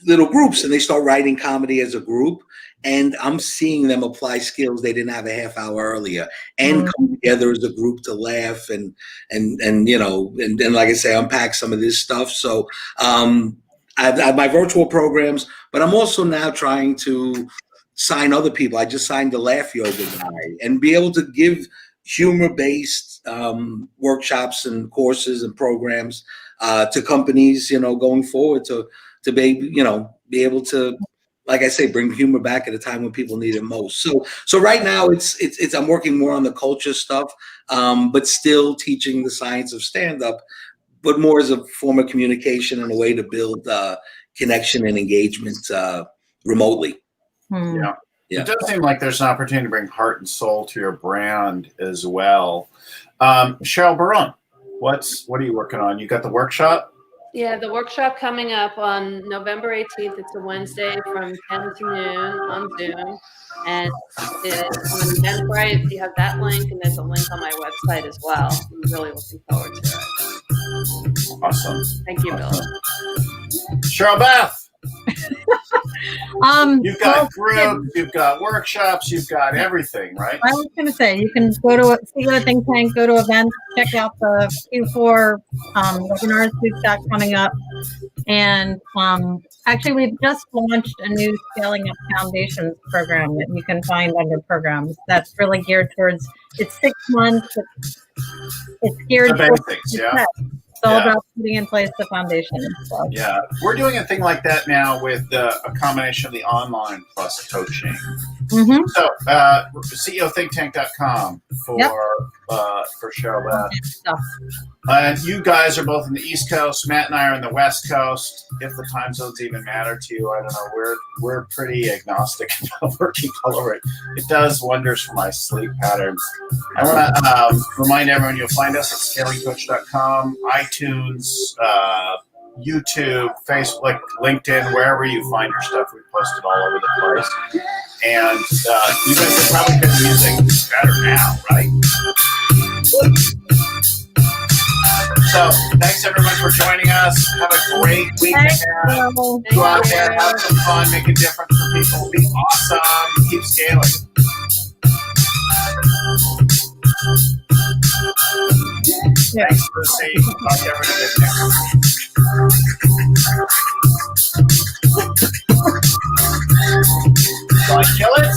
groups and they start writing comedy as a group. And I'm seeing them apply skills they didn't have a half hour earlier and come together as a group to laugh and like I say, unpack some of this stuff. So I have my virtual programs, but I'm also now trying to sign other people. I just signed the Laugh Yoga guy and be able to give humor-based workshops and courses and programs to companies, going forward to be able to, like I say, bring humor back at a time when people need it most. So right now it's I'm working more on the culture stuff, but still teaching the science of stand-up, but more as a form of communication and a way to build connection and engagement remotely. Yeah. It does seem like there's an opportunity to bring heart and soul to your brand as well. Cheryl Biron, what are you working on? You got the workshop? Yeah, the workshop coming up on November 18th. It's a Wednesday from 10 to noon on Zoom. And it's on Eventbrite. You have that link, and there's a link on my website as well. I'm really looking forward to it. Awesome. Thank you, Bill. Cheryl Beth. You've got well, groups, you've got workshops, you've got everything, right? I was going to say, you can go to see a think tank, go to events, check out the Q4 webinars we've got coming up. And actually, we've just launched a new Scaling Up Foundations program that you can find under programs. That's really geared towards, it's 6 months. It's geared the towards basics, yeah. It's all about putting in place the foundation. So. Yeah, we're doing a thing like that now with a combination of the online plus coaching. So, CEOThinkTank.com for Cheryl Beth. And you guys are both in the East Coast. Matt and I are in the West Coast. If the time zones even matter to you, I don't know. We're pretty agnostic about working all over it. It does wonders for my sleep patterns. I want to remind everyone you'll find us at scalingcoach.com, iTunes, YouTube, Facebook, LinkedIn, wherever you find your stuff. We post it all over the place. And you guys are probably hear the music better now, right? So thanks everyone for joining us. Have a great week ahead. Go out there, have some fun, make a difference for people. Be awesome. Keep scaling. Thanks, Lucy. Talk to everyone again next week. Do I kill it?